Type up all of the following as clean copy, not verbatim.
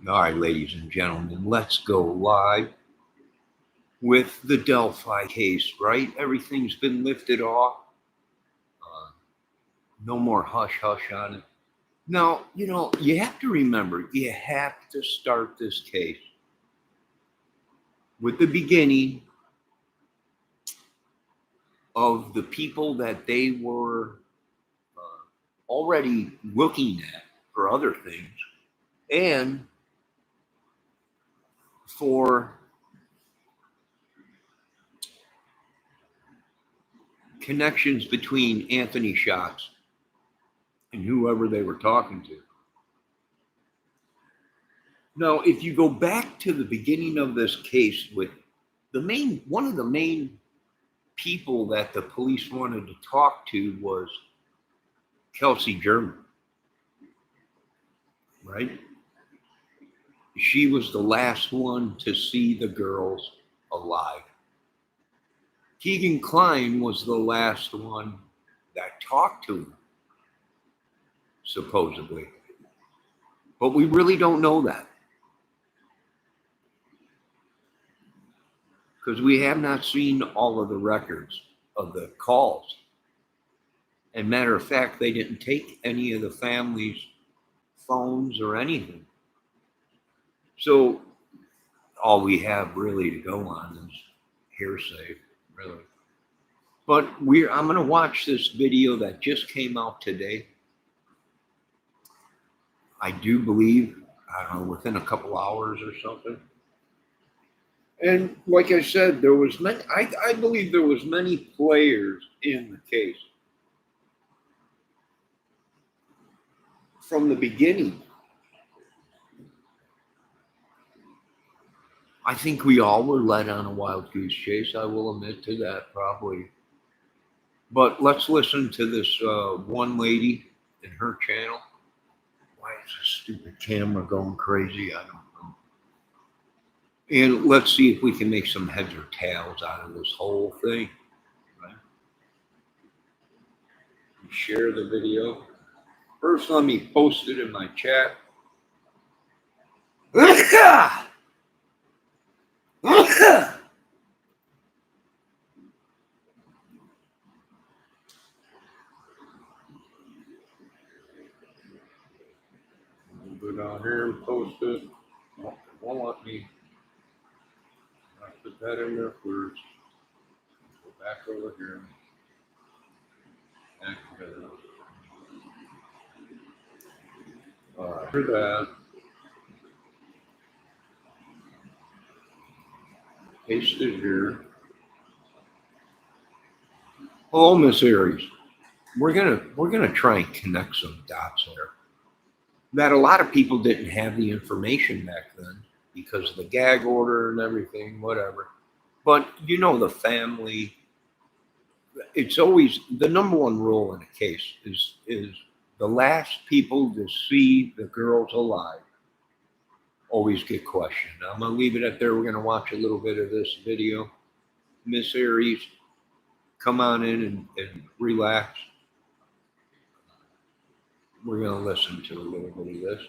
All right, ladies and gentlemen, let's go live with the Delphi case, right? Everything's been lifted off. No more hush hush on it. Now, you have to remember, you have to start this case with the beginning of the people that they were already looking at for other things, and for connections between Anthony Shots and whoever they were talking to. Now, if you go back to the beginning of this case, with one of the main people that the police wanted to talk to was Kelsey German, right? She was the last one to see the girls alive. Keegan Klein was the last one that talked to him, supposedly. But we really don't know that, because we have not seen all of the records of the calls. And matter of fact, they didn't take any of the family's phones or anything. So all we have really to go on is hearsay, really. But I'm going to watch this video that just came out today. I do believe, I don't know, within a couple hours or something. And like I said, there was I believe there was many players in the case from the beginning. I think we all were led on a wild goose chase. I will admit to that, probably. But let's listen to this one lady in her channel. Why is this stupid camera going crazy? I don't know. And let's see if we can make some heads or tails out of this whole thing. Right? Share the video. First, let me post it in my chat. Go down here and post it. Oh, it won't let me. I put that in there first. Go back over here. Activate it. For that. Paste it here. Hello, Miss Aries. We're gonna try and connect some dots there. That a lot of people didn't have the information back then because of the gag order and everything, whatever. But the family, it's always the number one rule in a case is the last people to see the girls alive always get questioned. I'm gonna leave it at there. We're gonna watch a little bit of this video. Miss Aries, come on in and relax. We're going to listen to a little bit of this.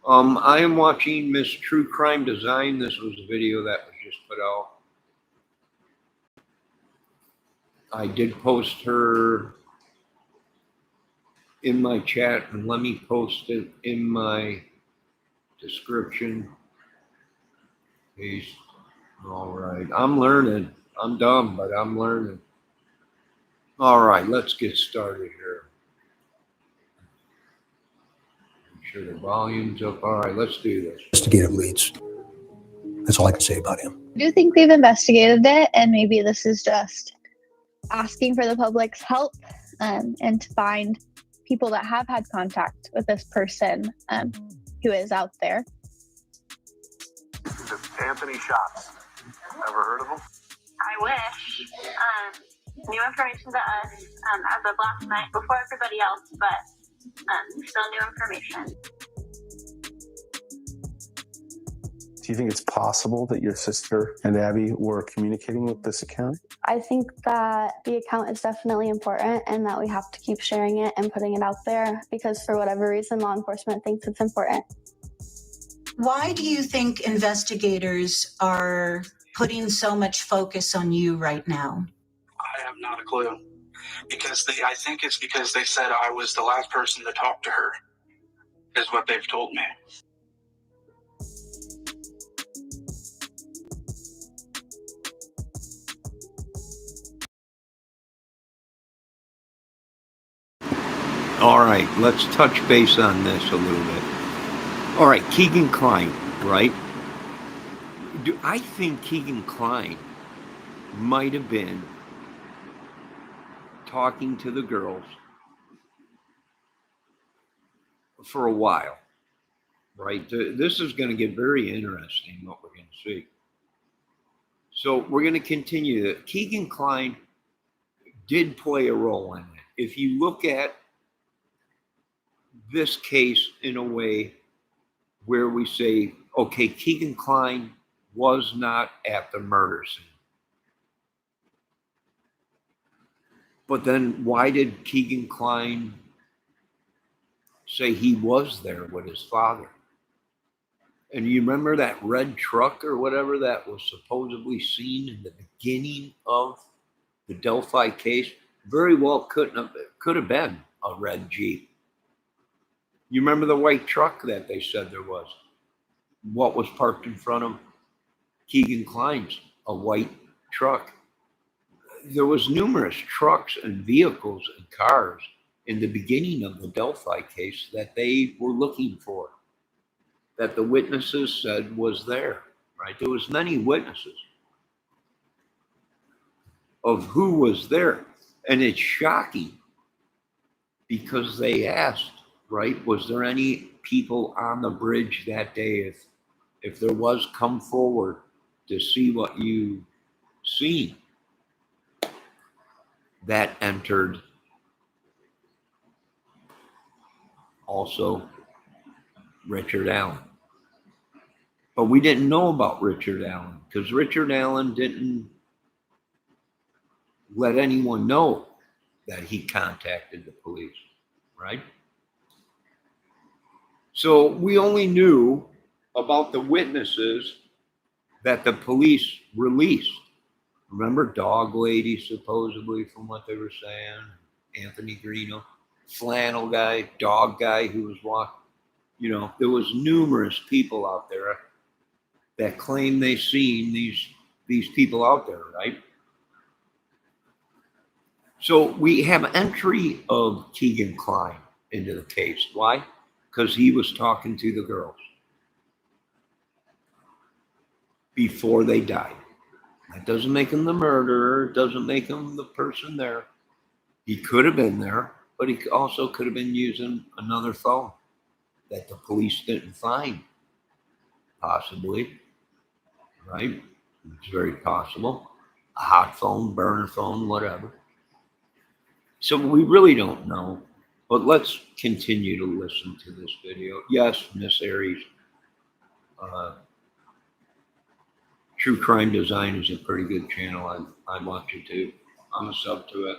I am watching Miss True Crime Design. This was a video that was just put out. I did post her in my chat, and let me post it in my description. Peace. All right. I'm learning. I'm dumb, but I'm learning. All right. Let's get started here. Sure the volume's up. All right, let's do this. Investigative leads. That's all I can say about him. I do think they've investigated it, and maybe this is just asking for the public's help and to find people that have had contact with this person who is out there. Anthony Shots. Ever heard of him? I wish. New information to us as of last night before everybody else, but still new information. Do you think it's possible that your sister and Abby were communicating with this account? I think that the account is definitely important and that we have to keep sharing it and putting it out there because for whatever reason, law enforcement thinks it's important. Why do you think investigators are putting so much focus on you right now? I have not a clue. I think it's because they said I was the last person to talk to her, is what they've told me. All right, let's touch base on this a little bit. All right, Keegan Kline, right? I think Keegan Kline might have been talking to the girls for a while, right? This is going to get very interesting, what we're going to see. So we're going to continue. Keegan Kline did play a role in it. If you look at this case in a way where we say, okay, Keegan Kline was not at the murder scene. But then why did Keegan Kline say he was there with his father? And you remember that red truck or whatever that was supposedly seen in the beginning of the Delphi case? Very well could have been a red Jeep. You remember the white truck that they said there was? What was parked in front of Keegan Kline's? A white truck. There was numerous trucks and vehicles and cars in the beginning of the Delphi case that they were looking for, that the witnesses said was there, right? There was many witnesses of who was there. And it's shocking because they asked, right, was there any people on the bridge that day? If there was, come forward to see what you seen. That entered also Richard Allen. But we didn't know about Richard Allen because Richard Allen didn't let anyone know that he contacted the police, right? So we only knew about the witnesses that the police released. Remember Dog Lady, supposedly, from what they were saying, Anthony Greeno, flannel guy, dog guy who was walking. You know, there was numerous people out there that claim they seen these people out there, right? So we have entry of Keegan Kline into the case. Why? Because he was talking to the girls before they died. That doesn't make him the murderer. It doesn't make him the person there. He could have been there, but he also could have been using another phone that the police didn't find, possibly, right? It's very possible. A hot phone, burner phone, whatever. So we really don't know, but let's continue to listen to this video. Yes, Miss Aries, True Crime Design is a pretty good channel. I watch it too. I'm a sub to it.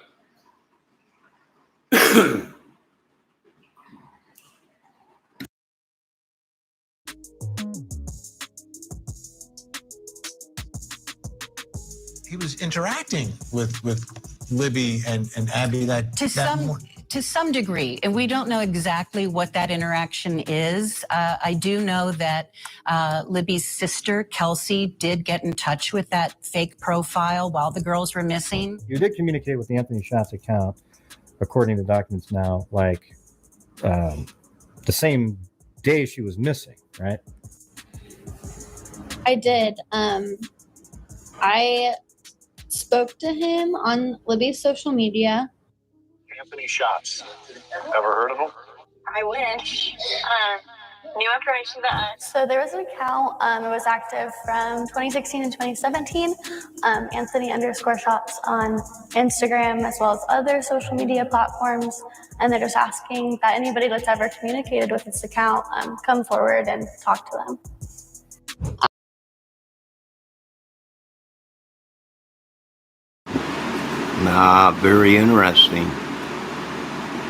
He was interacting with Libby and Abby to some degree, and we don't know exactly what that interaction is. I do know that Libby's sister, Kelsey, did get in touch with that fake profile while the girls were missing. You did communicate with the Anthony Schatz account, according to documents now, like the same day she was missing, right? I did. I spoke to him on Libby's social media. Anthony Schatz. Ever heard of him? I wish. New information to us. So there was an account, it was active from 2016 and 2017, Anthony_shots on Instagram as well as other social media platforms. And they're just asking that anybody that's ever communicated with this account come forward and talk to them. Very interesting.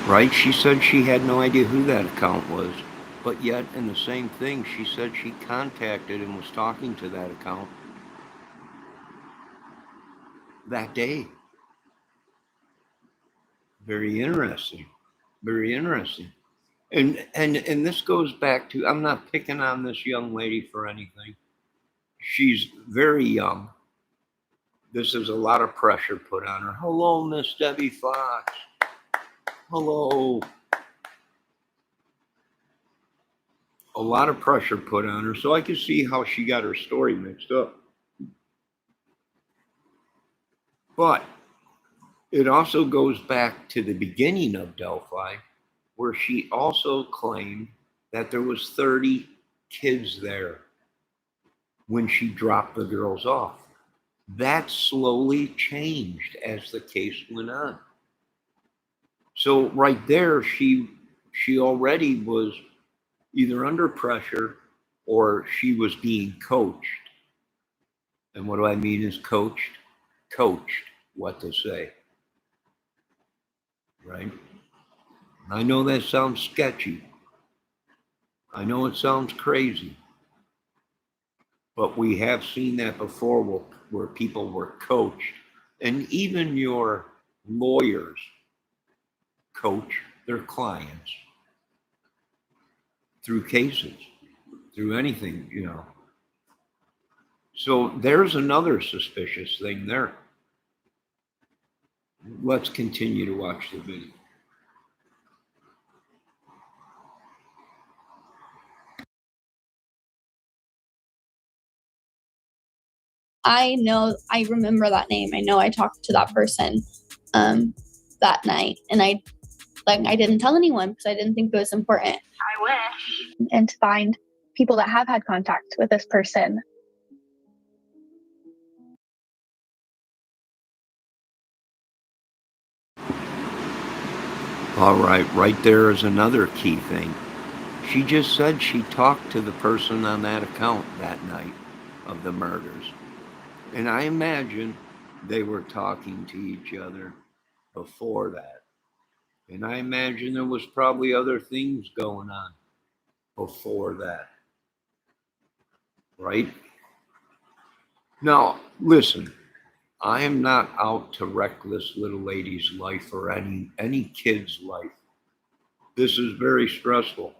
Right? She said she had no idea who that account was. But yet, in the same thing, she said she contacted and was talking to that account that day. Very interesting. Very interesting. And this goes back to, I'm not picking on this young lady for anything. She's very young. This is a lot of pressure put on her. Hello, Miss Debbie Fox. Hello. A lot of pressure put on her, so I can see how she got her story mixed up. But it also goes back to the beginning of Delphi, where she also claimed that there was 30 kids there when she dropped the girls off. That slowly changed as the case went on. So right there, she already was either under pressure or she was being coached. And what do I mean is coached? Coached what to say. Right? I know that sounds sketchy. I know it sounds crazy. But we have seen that before where people were coached. And even your lawyers coach their clients through cases, through anything, you know. So there's another suspicious thing there. Let's continue to watch the video. I remember that name. I know I talked to that person that night, and I didn't tell anyone because I didn't think it was important. I wish. And to find people that have had contact with this person. All right there is another key thing. She just said she talked to the person on that account that night of the murders. And I imagine they were talking to each other before that. And I imagine there was probably other things going on before that. Right? Now, listen, I am not out to wreck this little lady's life or any kid's life. This is very stressful.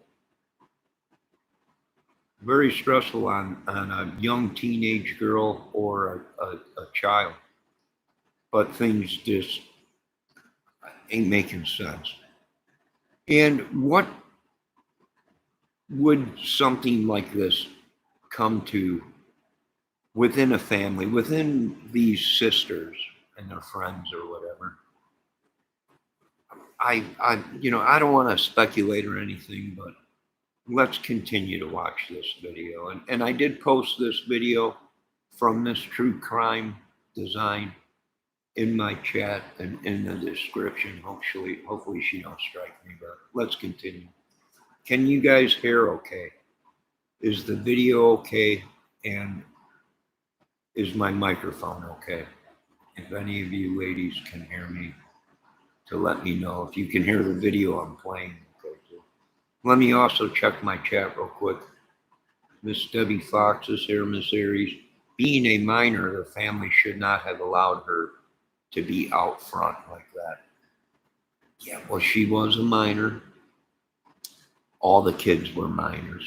Very stressful on a young teenage girl or a child. But things just ain't making sense. And what would something like this come to within a family, within these sisters and their friends or whatever? I don't want to speculate or anything, but let's continue to watch this video. And I did post this video from this true crime design in my chat and in the description. Hopefully she don't strike me, but let's continue. Can you guys hear okay? Is the video okay? And is my microphone okay? If any of you ladies can hear me, to let me know. If you can hear the video I'm playing, okay too. Let me also check my chat real quick. Miss Debbie Fox is here, Miss Aries. Being a minor, the family should not have allowed her to be out front like that. Yeah, well, she was a minor. All the kids were minors.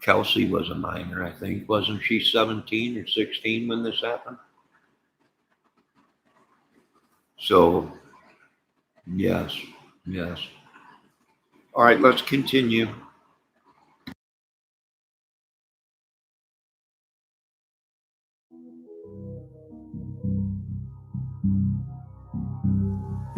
Kelsey was a minor, I think. Wasn't she 17 or 16 when this happened? So, yes. All right, let's continue.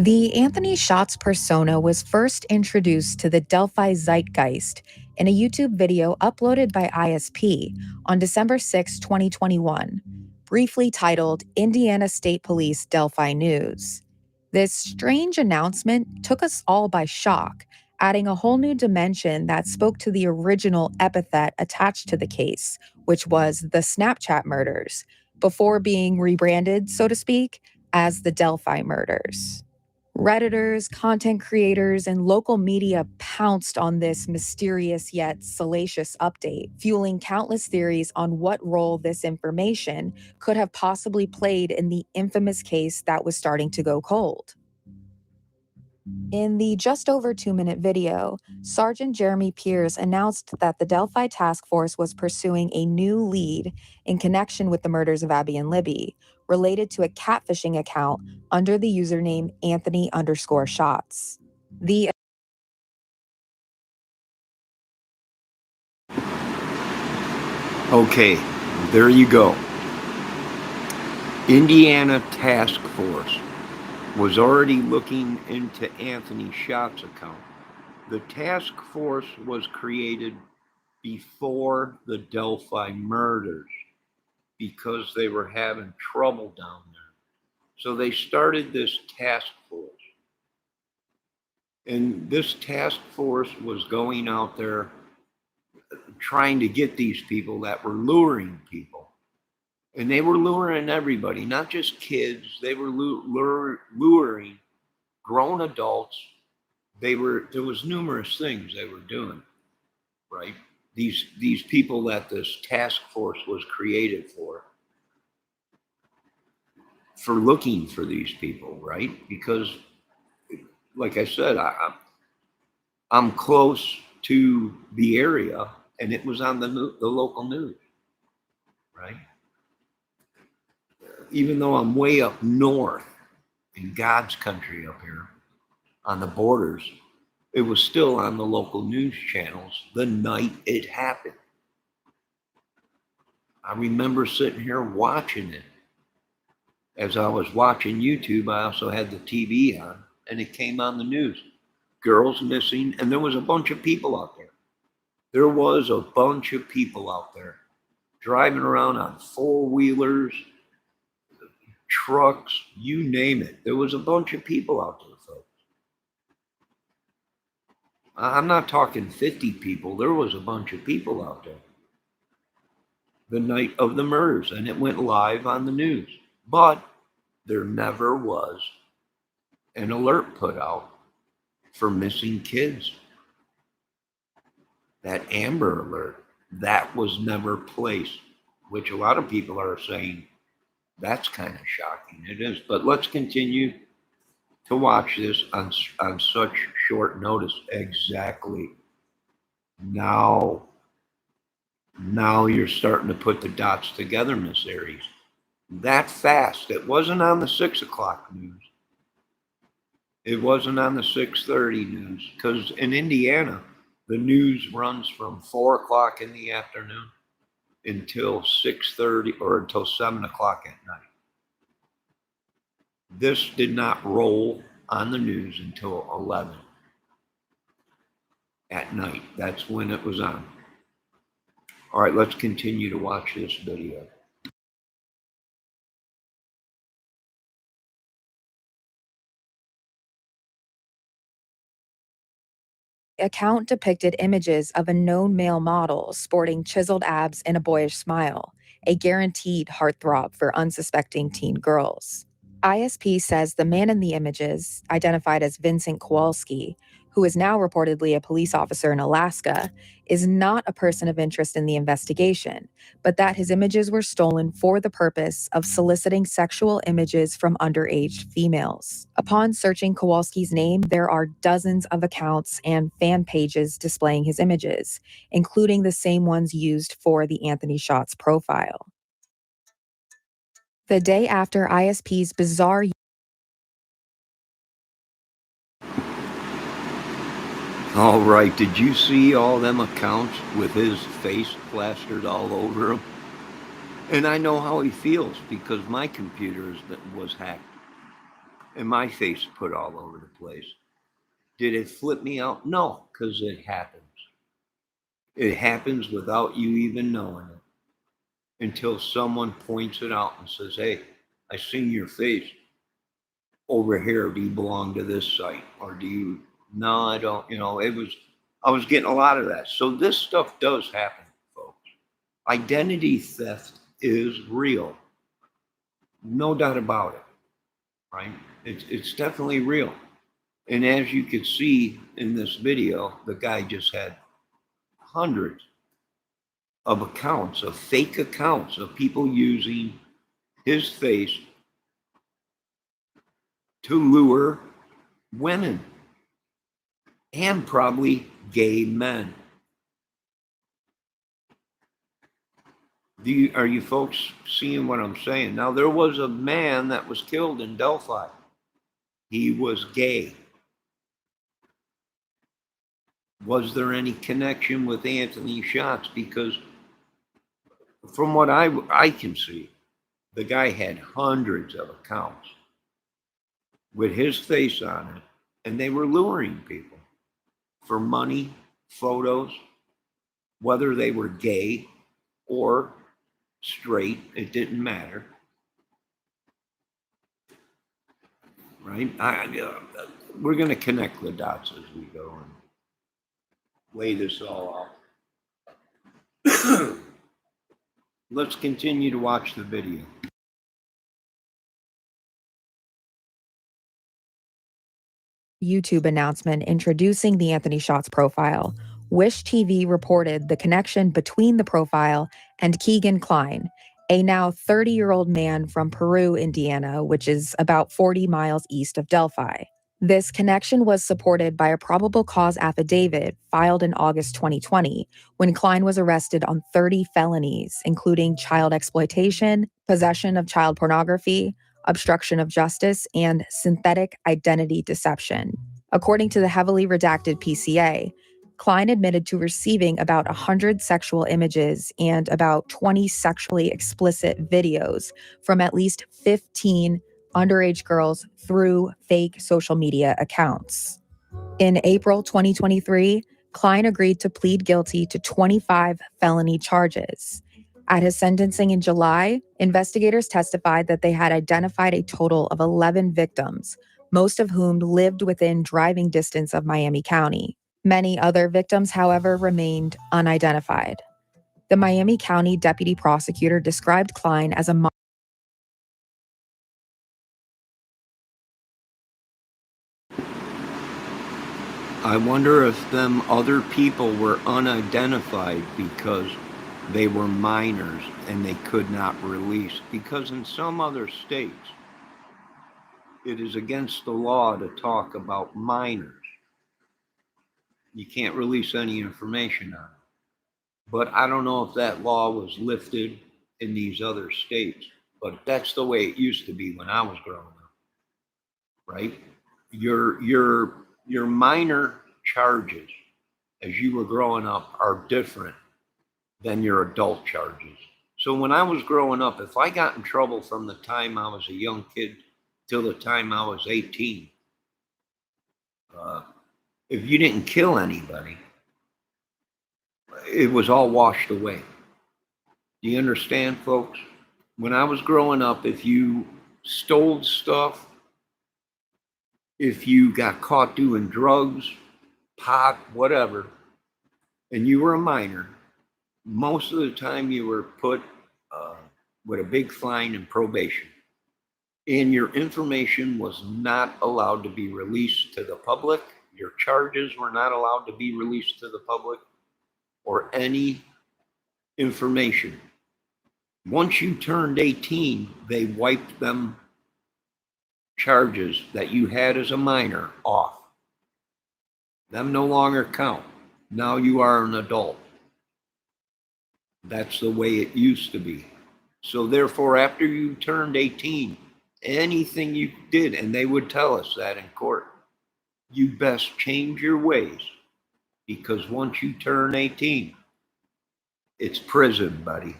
The Anthony Schatz persona was first introduced to the Delphi zeitgeist in a YouTube video uploaded by ISP on December 6, 2021, briefly titled Indiana State Police Delphi News. This strange announcement took us all by shock, adding a whole new dimension that spoke to the original epithet attached to the case, which was the Snapchat murders, before being rebranded, so to speak, as the Delphi murders. Redditors, content creators, and local media pounced on this mysterious yet salacious update, fueling countless theories on what role this information could have possibly played in the infamous case that was starting to go cold. In the just over 2-minute video, Sergeant Jeremy Pierce announced that the Delphi Task Force was pursuing a new lead in connection with the murders of Abby and Libby, related to a catfishing account under the username Anthony_shots. The Okay, there you go. Indiana Task Force was already looking into Anthony Shots' account. The task force was created before the Delphi murders because they were having trouble down there. So they started this task force. And this task force was going out there trying to get these people that were luring people. And they were luring everybody, not just kids. They were luring grown adults. There was numerous things they were doing, right? These people that this task force was created for looking for these people, right? Because, like I said, I'm close to the area, and it was on the local news, right? Even though I'm way up north in God's country up here on the borders, it was still on the local news channels the night it happened. I remember sitting here watching it. As I was watching YouTube, I also had the TV on, and it came on the news. Girls missing, and there was a bunch of people out there. There was a bunch of people out there driving around on four-wheelers, trucks, you name it. There was a bunch of people out there, folks. I'm not talking 50 people. There was a bunch of people out there the night of the murders, and it went live on the news. But there never was an alert put out for missing kids. That Amber Alert, that was never placed, which a lot of people are saying that's kind of shocking. It is, but let's continue to watch this on such short notice. Exactly. Now you're starting to put the dots together, Miss Aries. That fast. It wasn't on the 6 o'clock news. It wasn't on the 6:30 news, because in Indiana, the news runs from 4 o'clock in the afternoon until 6:30 or until 7 o'clock at night. This did not roll on the news until 11 at night. That's when it was on. All right, let's continue to watch this video. account depicted images of a known male model sporting chiseled abs and a boyish smile, a guaranteed heartthrob for unsuspecting teen girls. ISP says the man in the images, identified as Vincent Kowalski, who is now reportedly a police officer in Alaska, is not a person of interest in the investigation, but that his images were stolen for the purpose of soliciting sexual images from underage females. Upon searching Kowalski's name, there are dozens of accounts and fan pages displaying his images, including the same ones used for the Anthony Shots profile. The day after ISP's bizarre All right, did you see all them accounts with his face plastered all over him? And I know how he feels because my computer was hacked and my face put all over the place. Did it flip me out? No, because it happens. It happens without you even knowing it until someone points it out and says, hey, I seen your face over here. Do you belong to this site? Or do you? No, I don't. I was getting a lot of that. So this stuff does happen, folks. Identity theft is real. No doubt about it, right? It's definitely real. And as you can see in this video, the guy just had hundreds of accounts, of fake accounts of people using his face to lure women and probably gay men. Are you folks seeing what I'm saying? Now, there was a man that was killed in Delphi. He was gay. Was there any connection with Anthony Shots? Because from what I can see, the guy had hundreds of accounts with his face on it, and they were luring people for money, photos, whether they were gay or straight, it didn't matter. Right? We're going to connect the dots as we go and lay this all out. Let's continue to watch the video. YouTube announcement introducing the Anthony Shots profile, Wish TV reported the connection between the profile and Keegan Klein, a now 30-year-old man from Peru, Indiana, which is about 40 miles east of Delphi. This connection was supported by a probable cause affidavit filed in August 2020, when Klein was arrested on 30 felonies, including child exploitation, possession of child pornography, obstruction of justice, and synthetic identity deception. According to the heavily redacted PCA, Klein admitted to receiving about 100 sexual images and about 20 sexually explicit videos from at least 15 underage girls through fake social media accounts. In April 2023, Klein agreed to plead guilty to 25 felony charges. At his sentencing in July, investigators testified that they had identified a total of 11 victims, most of whom lived within driving distance of Miami County. Many other victims, however, remained unidentified. The Miami County deputy prosecutor described Klein as a I wonder if them other people were unidentified because they were minors and they could not release. Because in some other states, it is against the law to talk about minors. You can't release any information on it. But I don't know if that law was lifted in these other states, but that's the way it used to be when I was growing up, right? Your minor charges as you were growing up are different than your adult charges. So when I was growing up, if I got in trouble from the time I was a young kid till the time I was 18, if you didn't kill anybody, it was all washed away. Do you understand, folks? When I was growing up, if you stole stuff, if you got caught doing drugs, pot, whatever, and you were a minor, most of the time you were put with a big fine and probation. And your information was not allowed to be released to the public. Your charges were not allowed to be released to the public or any information. Once you turned 18, they wiped them charges that you had as a minor off. Them no longer count. Now you are an adult. That's the way it used to be. So therefore, after you turned 18, anything you did, and they would tell us that in court, you best change your ways, because once you turn 18, it's prison, buddy.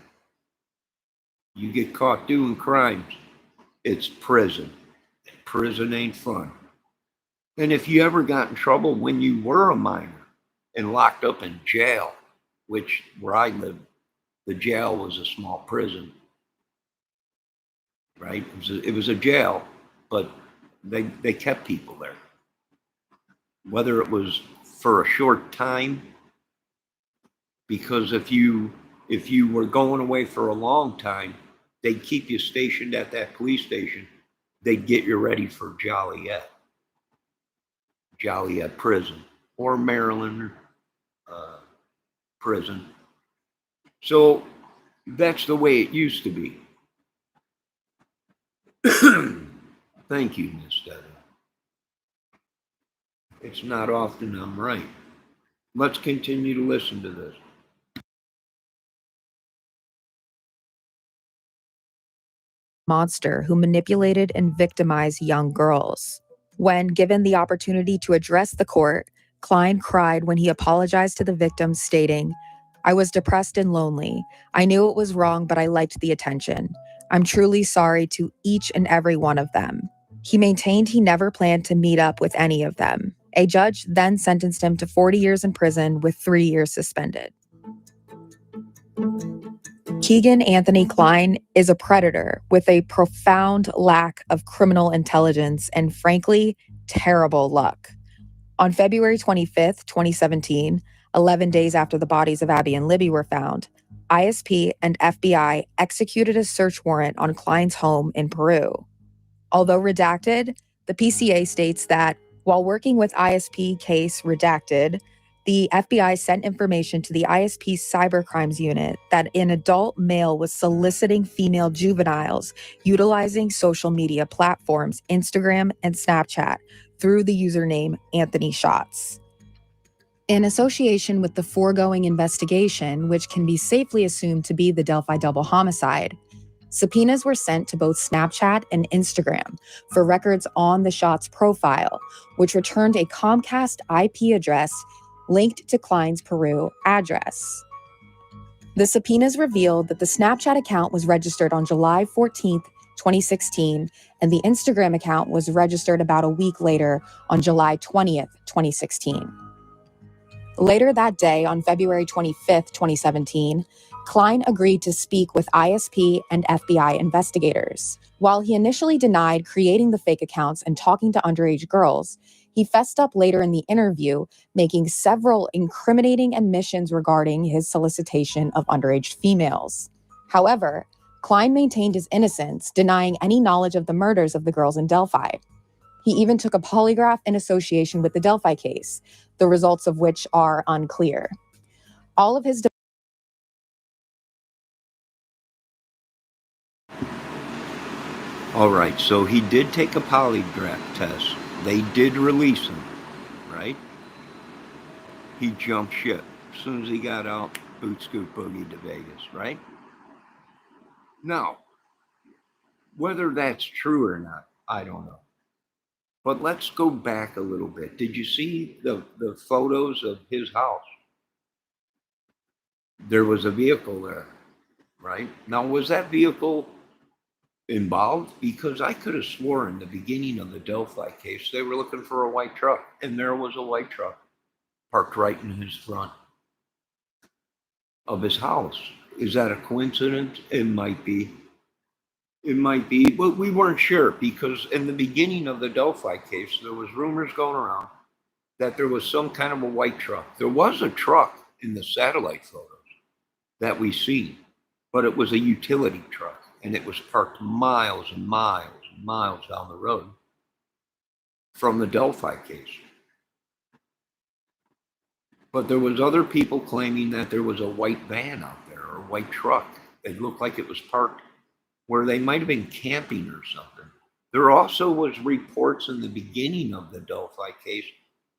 You get caught doing crimes, it's prison. Prison ain't fun. And if you ever got in trouble when you were a minor and locked up in jail, which where I lived, the jail was a small prison, right? It was a jail, but they kept people there. Whether it was for a short time, because if you were going away for a long time, they'd keep you stationed at that police station. They'd get you ready for Joliet. Joliet prison or Maryland prison. So that's the way it used to be. Thank you, Miss Debbie. It's not often I'm right. Let's continue to listen to this. Monster who manipulated and victimized young girls. When given the opportunity to address the court, Klein cried when he apologized to the victims, stating, "I was depressed and lonely. I knew it was wrong, but I liked the attention. I'm truly sorry to each and every one of them." He maintained he never planned to meet up with any of them. A judge then sentenced him to 40 years in prison with 3 years suspended. Keegan Anthony Klein is a predator with a profound lack of criminal intelligence and, frankly, terrible luck. On February 25th, 2017, 11 days after the bodies of Abby and Libby were found, ISP and FBI executed a search warrant on Klein's home in Peru. Although redacted, the PCA states that while working with ISP case redacted, the FBI sent information to the ISP's cybercrimes unit that an adult male was soliciting female juveniles utilizing social media platforms, Instagram and Snapchat, through the username Anthony Shots. In association with the foregoing investigation, which can be safely assumed to be the Delphi double homicide, subpoenas were sent to both Snapchat and Instagram for records on the Shots profile, which returned a Comcast IP address linked to Klein's Peru address. The subpoenas revealed that the Snapchat account was registered on July 14th, 2016, and the Instagram account was registered about a week later on July 20th, 2016. Later that day, on February 25th, 2017, Klein agreed to speak with ISP and FBI investigators. While he initially denied creating the fake accounts and talking to underage girls, he fessed up later in the interview, making several incriminating admissions regarding his solicitation of underage females. However, Klein maintained his innocence, denying any knowledge of the murders of the girls in Delphi. He even took a polygraph in association with the Delphi case, the results of which are unclear. All of his All right, so he did take a polygraph test. They did release him, right? He jumped ship. As soon as he got out, boot scoot boogie to Vegas, right? Now, whether that's true or not, I don't know. But let's go back a little bit. Did you see the photos of his house? There was a vehicle there, right? Now, was that vehicle involved? Because I could have sworn the beginning of the Delphi case, they were looking for a white truck, and there was a white truck parked right in his front of his house. Is that a coincidence? It might be. It might be, but we weren't sure because in the beginning of the Delphi case, there was rumors going around that there was some kind of a white truck. There was a truck in the satellite photos that we see, but it was a utility truck and it was parked miles and miles and miles down the road from the Delphi case. But there was other people claiming that there was a white van out there or a white truck. It looked like it was parked where they might have been camping or something. There also was reports in the beginning of the Delphi case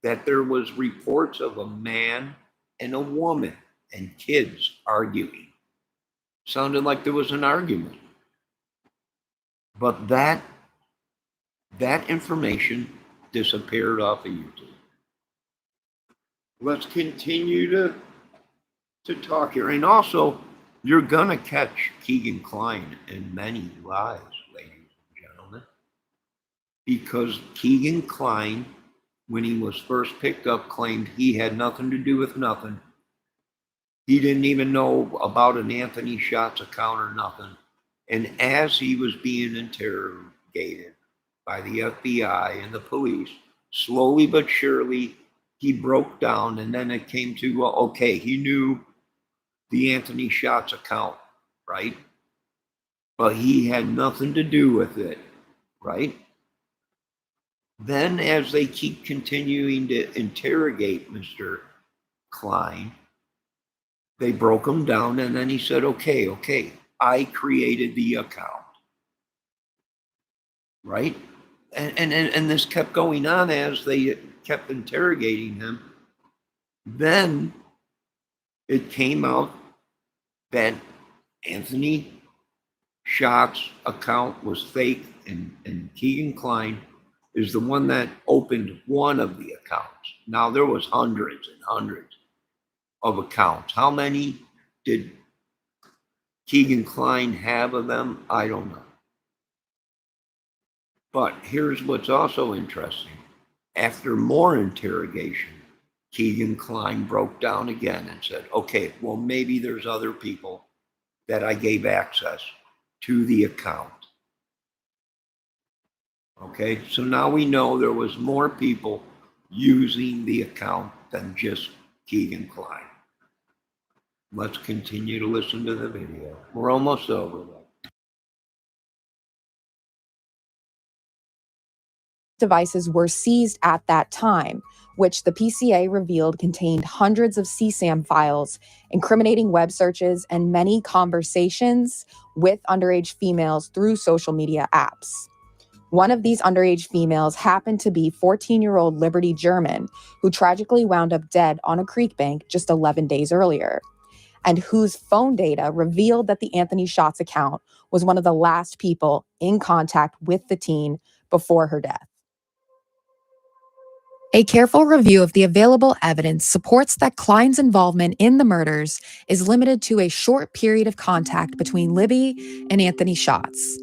that there was reports of a man and a woman and kids arguing. Sounded like there was an argument. But that information disappeared off of YouTube. Let's continue to talk here. And also, you're gonna catch Keegan Klein in many lies, ladies and gentlemen, because Keegan Klein, when he was first picked up, claimed he had nothing to do with nothing. He didn't even know about an Anthony Shots account or nothing. And as he was being interrogated by the FBI and the police, slowly but surely, he broke down, and then it came to, well, okay, he knew the Anthony Shots account, right? But he had nothing to do with it, right? Then as they keep continuing to interrogate Mr. Klein, they broke him down, and then he said, okay, I created the account. Right? And this kept going on as they kept interrogating him. Then it came out that Anthony Schott's account was fake, and Keegan Klein is the one that opened one of the accounts. Now there was hundreds and hundreds of accounts. How many did Keegan Klein have of them? I don't know. But here's what's also interesting. After more interrogation, Keegan Klein broke down again and said, okay, well, maybe there's other people that I gave access to the account. Okay, so now we know there was more people using the account than just Keegan Klein. Let's continue to listen to the video. We're almost over. Devices were seized at that time, which the PCA revealed contained hundreds of CSAM files, incriminating web searches, and many conversations with underage females through social media apps. One of these underage females happened to be 14-year-old Liberty German, who tragically wound up dead on a creek bank just 11 days earlier, and whose phone data revealed that the Anthony Schatz account was one of the last people in contact with the teen before her death. A careful review of the available evidence supports that Klein's involvement in the murders is limited to a short period of contact between Libby and Anthony Schatz.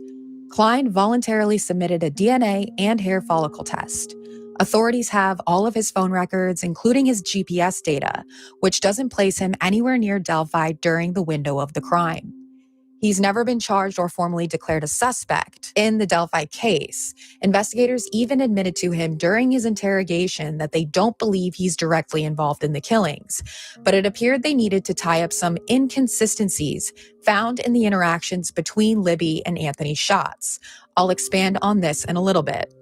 Klein voluntarily submitted a DNA and hair follicle test. Authorities have all of his phone records, including his GPS data, which doesn't place him anywhere near Delphi during the window of the crime. He's never been charged or formally declared a suspect in the Delphi case. Investigators even admitted to him during his interrogation that they don't believe he's directly involved in the killings, but it appeared they needed to tie up some inconsistencies found in the interactions between Libby and Anthony Schatz. I'll expand on this in a little bit.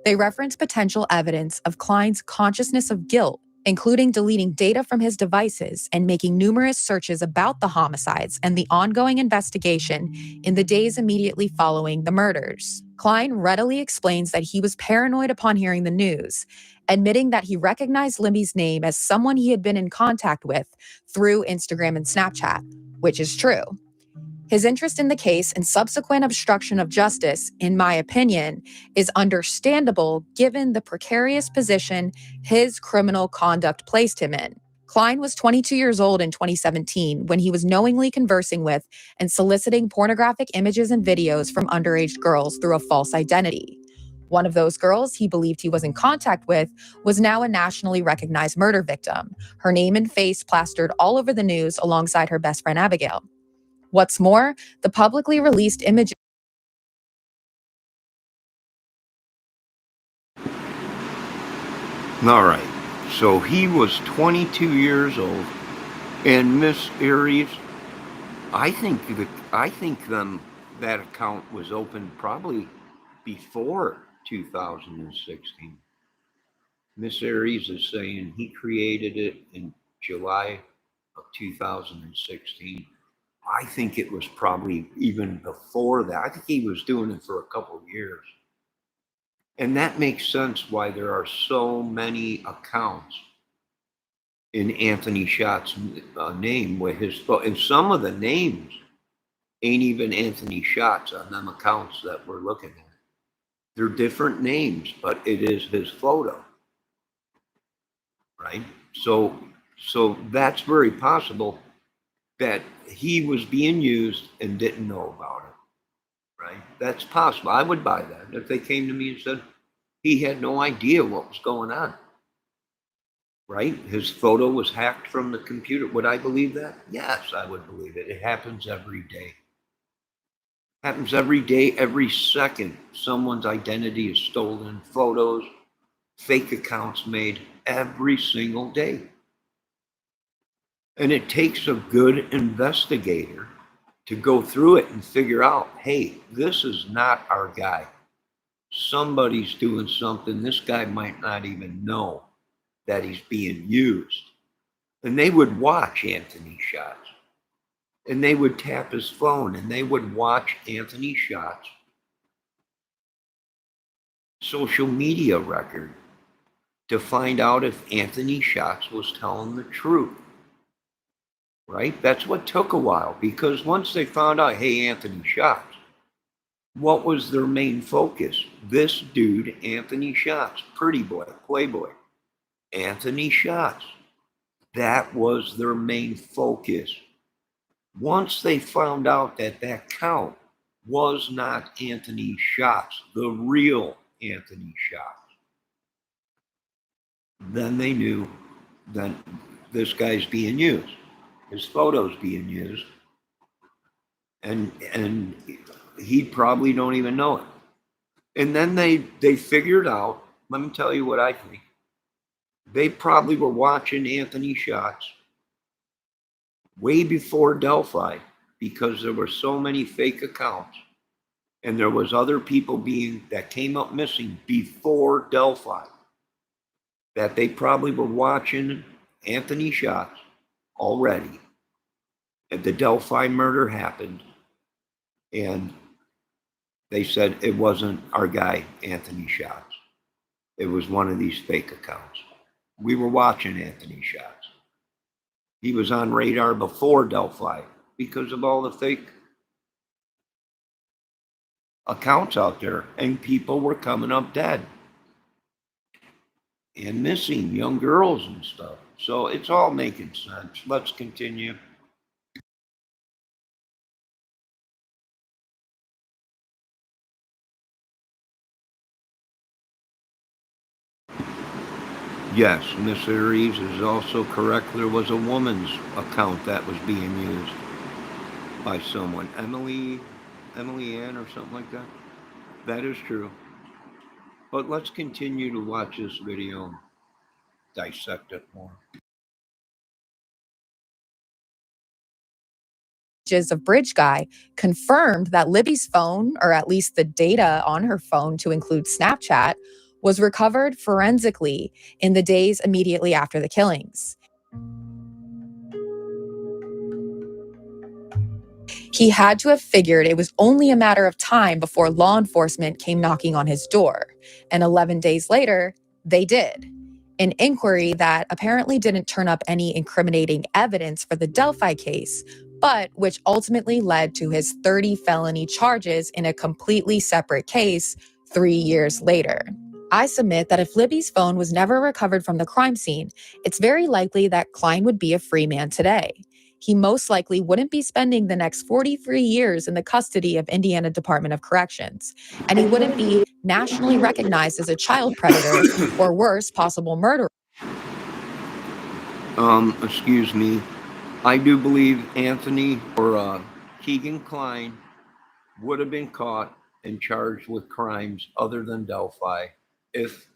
They reference potential evidence of Klein's consciousness of guilt, including deleting data from his devices and making numerous searches about the homicides and the ongoing investigation in the days immediately following the murders. Klein readily explains that he was paranoid upon hearing the news, admitting that he recognized Libby's name as someone he had been in contact with through Instagram and Snapchat, which is true. His interest in the case and subsequent obstruction of justice, in my opinion, is understandable given the precarious position his criminal conduct placed him in. Klein was 22 years old in 2017 when he was knowingly conversing with and soliciting pornographic images and videos from underage girls through a false identity. One of those girls he believed he was in contact with was now a nationally recognized murder victim, her name and face plastered all over the news alongside her best friend Abigail. What's more, the publicly released images. All right. So he was 22 years old, and Miss Aries, I think that account was opened probably before 2016. Miss Aries is saying he created it in July of 2016. I think it was probably even before that. I think he was doing it for a couple of years. And that makes sense why there are so many accounts in Anthony Schott's name with his, and some of the names ain't even Anthony Schott's on them accounts that we're looking at. They're different names, but it is his photo, right? So that's very possible that he was being used and didn't know about it, right? That's possible. I would buy that if they came to me and said he had no idea what was going on, right? His photo was hacked from the computer. Would I believe that? Yes, I would believe it. It happens every day. Happens every day, every second. Someone's identity is stolen, photos, fake accounts made every single day. And it takes a good investigator to go through it and figure out, hey, this is not our guy. somebody's doing something. This guy might not even know that he's being used. And they would watch Anthony shots. And they would tap his phone and they would watch Anthony shots social media record to find out if Anthony Shots was telling the truth. Right? That's what took a while, because once they found out, hey, Anthony Shots, what was their main focus? This dude, Anthony Shots, pretty boy, playboy, Anthony Shots. That was their main focus. Once they found out that that count was not Anthony Shots, the real Anthony Shots, then they knew that this guy's being used. His photo's being used. And he probably don't even know it. And then they figured out, let me tell you what I think. They probably were watching Anthony Shots way before Delphi, because there were so many fake accounts. And there was other people that came up missing before Delphi, that they probably were watching Anthony Shots already. And the Delphi murder happened. And they said it wasn't our guy, Anthony Shots. It was one of these fake accounts. We were watching Anthony Shots. He was on radar before Delphi because of all the fake accounts out there, and people were coming up dead and missing, young girls and stuff. So it's all making sense. Let's continue. Yes, Miss Aries is also correct. There was a woman's account that was being used by someone. Emily Ann or something like that. That is true. But let's continue to watch this video and dissect it more. Of Bridge Guy confirmed that Libby's phone, or at least the data on her phone to include Snapchat, was recovered forensically in the days immediately after the killings. He had to have figured it was only a matter of time before law enforcement came knocking on his door. And 11 days later, they did. An inquiry that apparently didn't turn up any incriminating evidence for the Delphi case, but which ultimately led to his 30 felony charges in a completely separate case 3 years later. I submit that if Libby's phone was never recovered from the crime scene, it's very likely that Klein would be a free man today. He most likely wouldn't be spending the next 43 years in the custody of Indiana Department of Corrections, and he wouldn't be nationally recognized as a child predator or worse, possible murderer. Excuse me. I do believe Anthony or Keegan Klein would have been caught and charged with crimes other than Delphi. If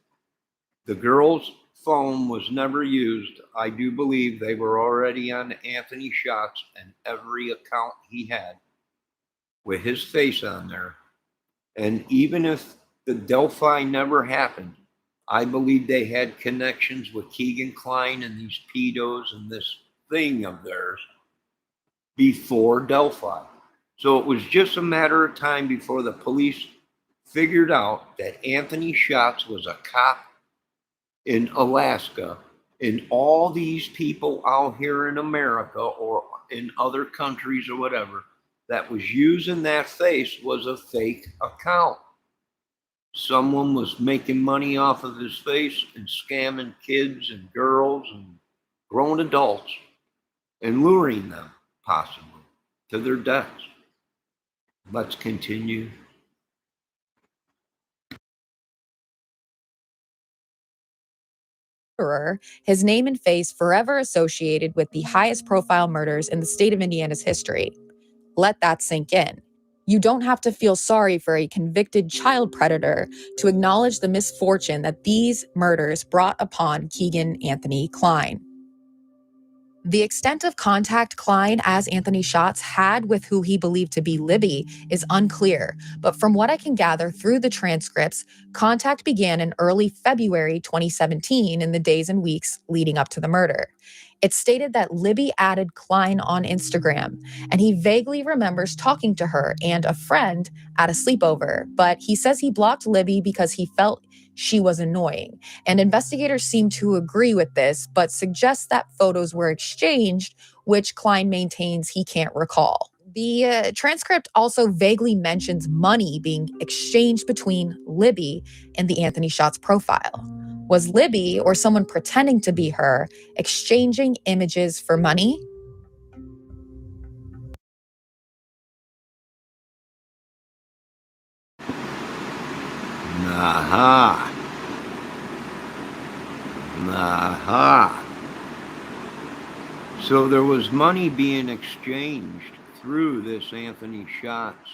the girl's phone was never used, I do believe they were already on Anthony Shots and every account he had with his face on there. And even if the Delphi never happened, I believe they had connections with Keegan Klein and these pedos and this thing of theirs before Delphi. So it was just a matter of time before the police figured out that Anthony Shots was a cop in Alaska, and all these people out here in America or in other countries or whatever that was using that face was a fake account. Someone was making money off of his face and scamming kids and girls and grown adults and luring them possibly to their deaths. Let's continue. His name and face forever associated with the highest profile murders in the state of Indiana's history. Let that sink in. You don't have to feel sorry for a convicted child predator to acknowledge the misfortune that these murders brought upon Keegan Anthony Klein. The extent of contact Klein, as Anthony Schatz, had with who he believed to be Libby is unclear, but from what I can gather through the transcripts, contact began in early February 2017 in the days and weeks leading up to the murder. It's stated that Libby added Klein on Instagram, and he vaguely remembers talking to her and a friend at a sleepover, but he says he blocked Libby because he felt she was annoying. And investigators seem to agree with this, but suggest that photos were exchanged, which Klein maintains he can't recall. The transcript also vaguely mentions money being exchanged between Libby and the Anthony Schatz profile. Was Libby, or someone pretending to be her, exchanging images for money? Aha. Aha. So there was money being exchanged through this Anthony Schatz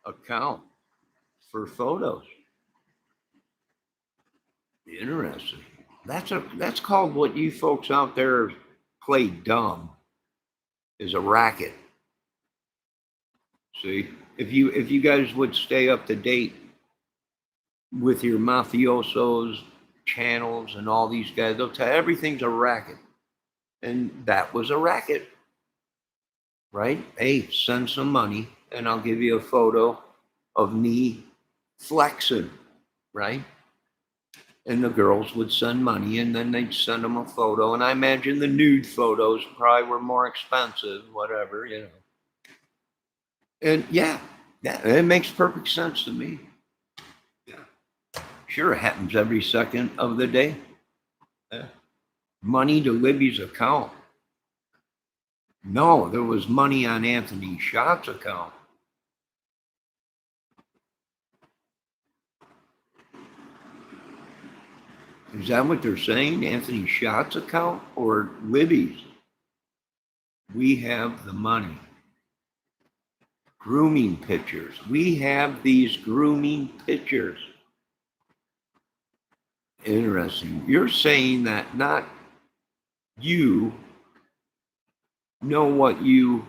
account for photos. Interesting. That's called, what you folks out there play dumb, is a racket. See, if you guys would stay up to date with your mafiosos channels and all these guys, they'll tell everything's a racket. And that was a racket, right? Hey, send some money and I'll give you a photo of me flexing, right? And the girls would send money and then they'd send them a photo. And I imagine the nude photos probably were more expensive, whatever, you know. And yeah, it makes perfect sense to me. Yeah. Sure, it happens every second of the day. Yeah. Money to Libby's account. No, there was money on Anthony Schatz's account. Is that what they're saying? Anthony Schatz's account or Libby's? We have the money. Grooming pictures. We have these grooming pictures. Interesting. You're saying that not you know what you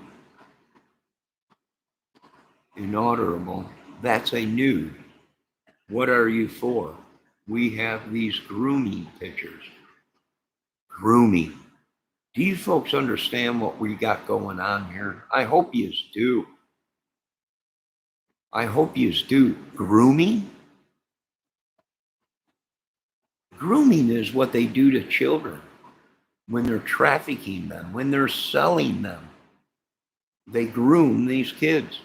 inaudible. That's a nude. What are you for? We have these grooming pictures. Grooming. Do you folks understand what we got going on here? I hope you do. I hope you do. Grooming? Grooming is what they do to children when they're trafficking them, when they're selling them. They groom these kids.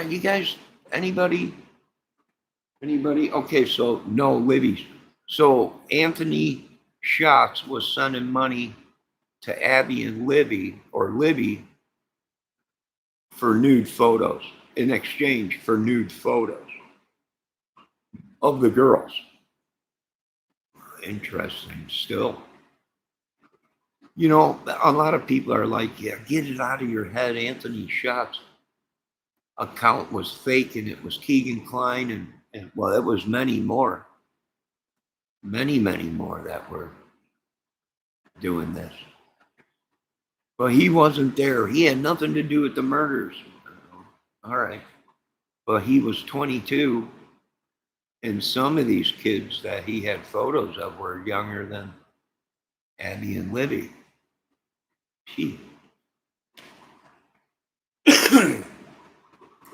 You guys, anybody? Okay, so no, Libby. So Anthony Schatz was sending money to Abby and Libby, or Libby, for nude photos, in exchange for nude photos of the girls. Interesting still. You know, a lot of people are like, yeah, get it out of your head. Anthony Schatz's account was fake and it was Keegan Klein and well, it was many more that were doing this. But he wasn't there. He had nothing to do with the murders. All right. But he was 22. And some of these kids that he had photos of were younger than Abby and Libby. Gee.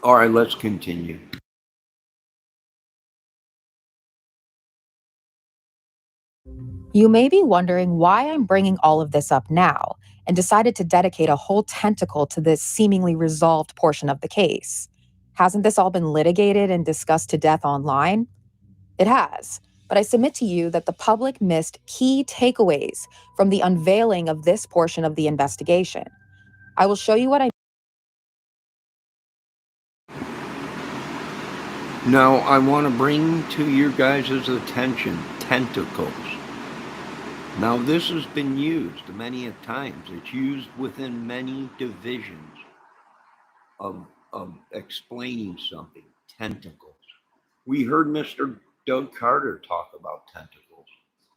All right, let's continue. You may be wondering why I'm bringing all of this up now and decided to dedicate a whole tentacle to this seemingly resolved portion of the case. Hasn't this all been litigated and discussed to death online? It has, but I submit to you that the public missed key takeaways from the unveiling of this portion of the investigation. I will show you what I Now, I want to bring to your guys' attention tentacles. Now, this has been used many a times. It's used within many divisions of explaining something. Tentacles. We heard Mr. Doug Carter talk about tentacles.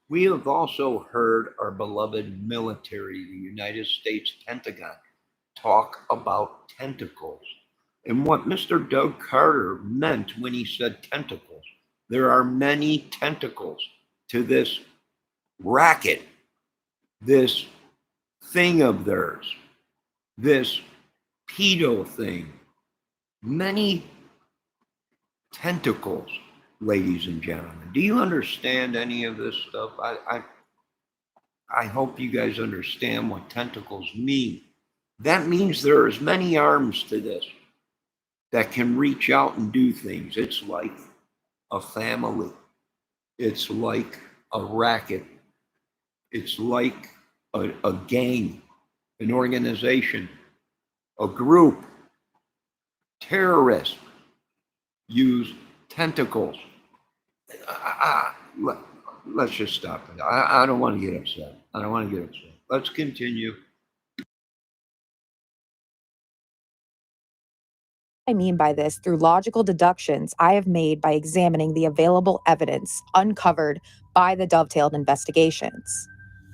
We have also heard our beloved military, the United States Pentagon, talk about tentacles. And what Mr. Doug Carter meant when he said tentacles, there are many tentacles to this racket, this thing of theirs, this pedo thing. Many tentacles, ladies and gentlemen. Do you understand any of this stuff? I hope you guys understand what tentacles mean. That means there are as many arms to this that can reach out and do things. It's like a family. It's like a racket. It's like a gang, an organization, a group. Terrorists use tentacles. Let's just stop it. I don't want to get upset. I don't want to get upset. Let's continue. I mean by this through logical deductions I have made by examining the available evidence uncovered by the dovetailed investigations.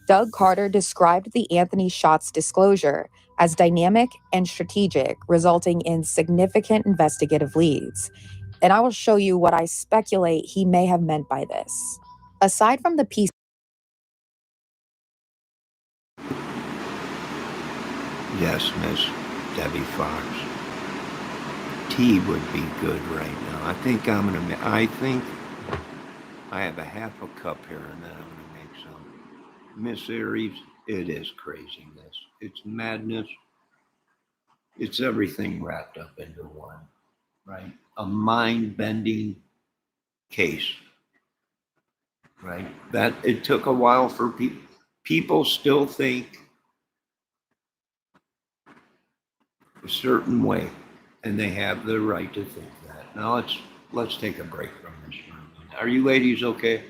Doug Carter described the Anthony Schatz disclosure as dynamic and strategic, resulting in significant investigative leads. And I will show you what I speculate he may have meant by this. Aside from the piece. Yes, Miss Debbie Fox. Tea would be good right now. I think I have a half a cup here and then I'm gonna make some. Miss Aries, it is craziness. It's madness. It's everything wrapped up into one, right? A mind-bending case, right? That it took a while for people. People still think a certain way, and they have the right to think that. Now let's take a break from this. Are you ladies okay?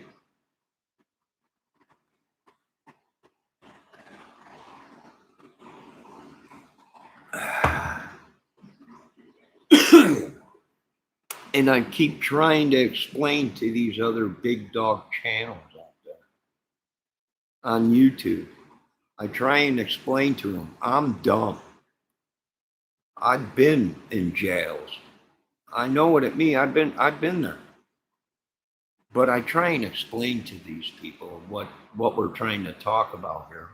And I keep trying to explain to these other big dog channels out there on YouTube. I try and explain to them, I'm dumb. I've been in jails. I know what it means. I've been there. But I try and explain to these people what we're trying to talk about here.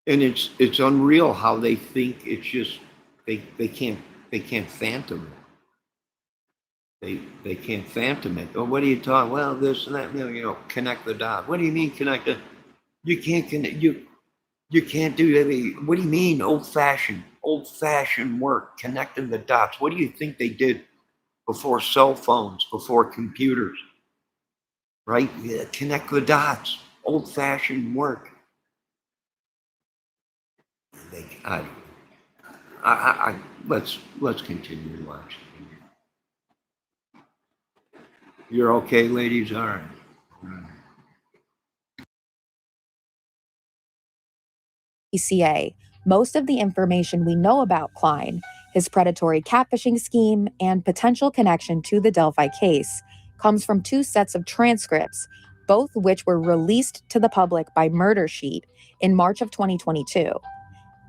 And it's unreal how they think it's just they can't phantom it. They can't phantom it. Oh, what are you talking? Well, this and that, connect the dot. What do you mean connect the? You can't connect. You can't do that. What do you mean old fashioned work, connecting the dots? What do you think they did before cell phones, before computers? Right? Yeah, connect the dots. Old fashioned work. Let's continue watching. You're okay, ladies? All right. ECA, most of the information we know about Klein, his predatory catfishing scheme, and potential connection to the Delphi case comes from two sets of transcripts, both which were released to the public by Murder Sheet in March of 2022.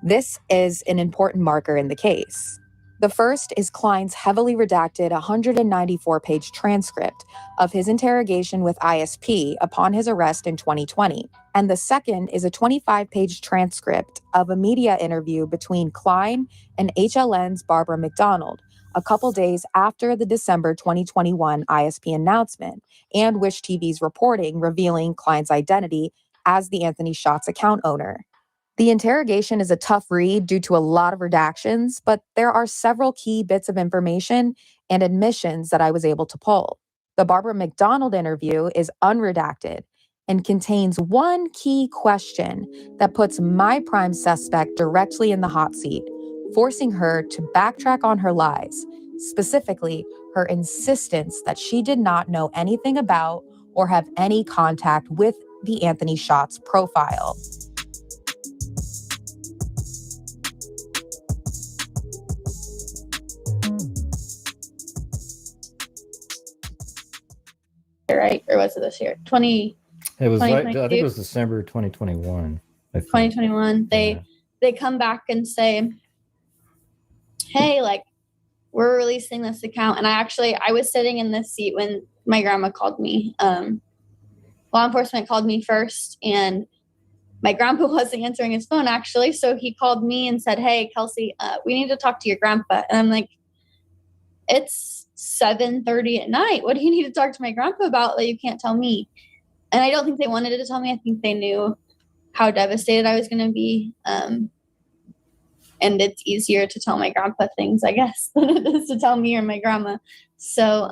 This is an important marker in the case. The first is Klein's heavily redacted 194-page transcript of his interrogation with ISP upon his arrest in 2020. And the second is a 25-page transcript of a media interview between Klein and HLN's Barbara McDonald a couple days after the December 2021 ISP announcement and Wish TV's reporting revealing Klein's identity as the Anthony Schatz account owner. The interrogation is a tough read due to a lot of redactions, but there are several key bits of information and admissions that I was able to pull. The Barbara McDonald interview is unredacted and contains one key question that puts my prime suspect directly in the hot seat, forcing her to backtrack on her lies, specifically her insistence that she did not know anything about or have any contact with the Anthony Schatz profile. right? Or was it this year? 20, It was like, I think 2022? it was December 2021. I think. 2021. Yeah. They come back and say, hey, like, we're releasing this account. And I was sitting in this seat when my grandma called me. Law enforcement called me first, and my grandpa wasn't answering his phone actually. So he called me and said, hey, Kelsey, we need to talk to your grandpa. And I'm like, it's 7:30 at night. What do you need to talk to my grandpa about that you can't tell me? And I don't think they wanted to tell me. I think they knew how devastated I was going to be. And it's easier to tell my grandpa things, I guess, than it is to tell me or my grandma. So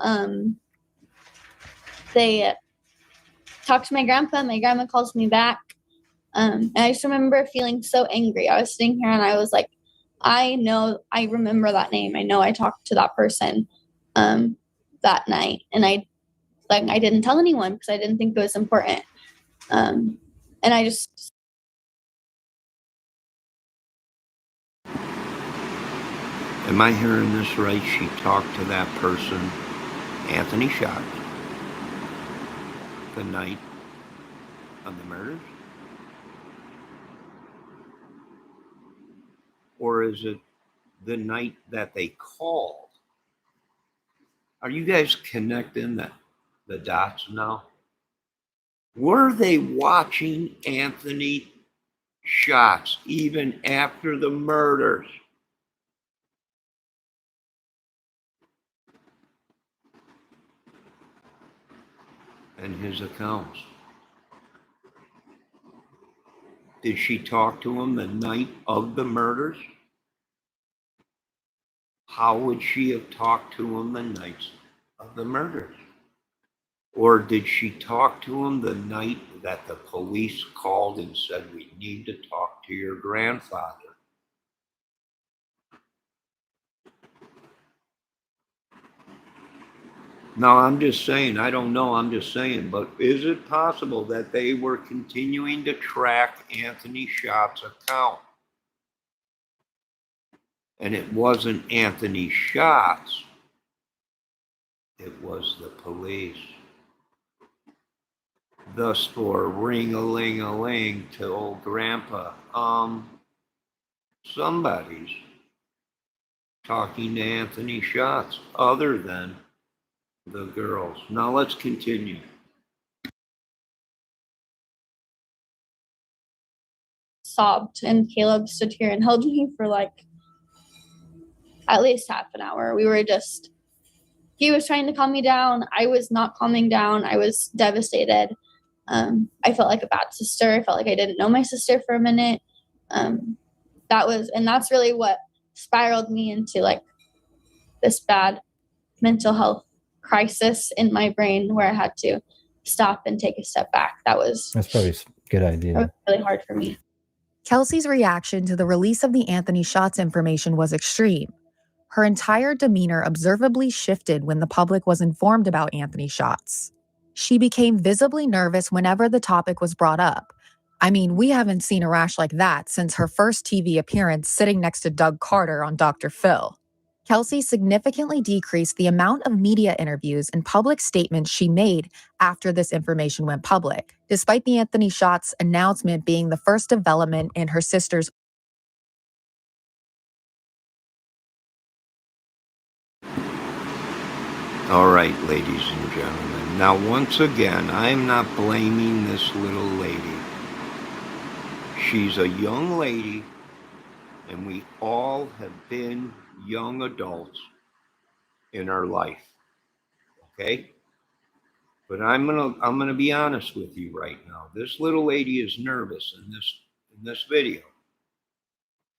they talked to my grandpa. My grandma calls me back. And I just remember feeling so angry. I was sitting here and I was like, I know, I remember that name. I know I talked to that person that night. And I didn't tell anyone because I didn't think it was important. And I just. Am I hearing this right? She talked to that person, Anthony Schatz, the night of the murders? Or is it the night that they called? Are you guys connecting the dots now? Were they watching Anthony Schatz even after the murders? And his accounts. Did she talk to him the night of the murders? How would she have talked to him the nights of the murders? Or did she talk to him the night that the police called and said, we need to talk to your grandfather? No, I'm just saying, I don't know, I'm just saying, but is it possible that they were continuing to track Anthony Schatz's account? And it wasn't Anthony Schatz, it was the police. Thus for ring-a-ling-a-ling to old grandpa, somebody's talking to Anthony Schatz other than the girls. Now let's continue. Sobbed, and Caleb stood here and held me for like at least half an hour. He was trying to calm me down. I was not calming down. I was devastated. I felt like a bad sister. I felt like I didn't know my sister for a minute. That's really what spiraled me into like this bad mental health crisis in my brain where I had to stop and take a step back. That's probably a good idea. That was really hard for me. Kelsey's reaction to the release of the Anthony Schatz information was extreme. Her entire demeanor observably shifted when the public was informed about Anthony Schatz. She became visibly nervous whenever the topic was brought up. I mean, we haven't seen a rash like that since her first TV appearance sitting next to Doug Carter on Dr. Phil. Kelsey significantly decreased the amount of media interviews and public statements she made after this information went public, despite the Anthony Schatz announcement being the first development in her sister's. All right, ladies and gentlemen. Now, once again, I'm not blaming this little lady. She's a young lady, and we all have been young adults in our life. Okay? But I'm gonna be honest with you right now. This little lady is nervous in this video.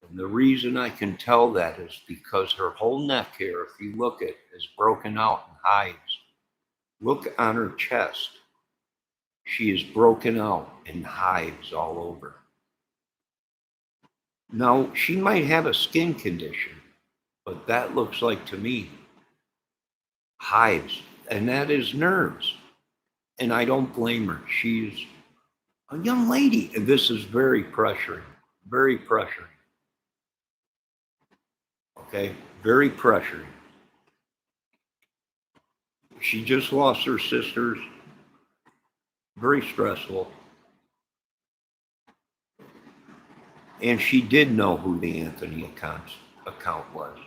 And the reason I can tell that is because her whole neck here, if you look at, is broken out and hides. Look on her chest. She is broken out and hides all over. Now, she might have a skin condition, but that looks like to me hives, and that is nerves. And I don't blame her. She's a young lady, and this is very pressuring, very pressuring. Okay, very pressuring. She just lost her sisters very stressful. And she did know who the Anthony account was.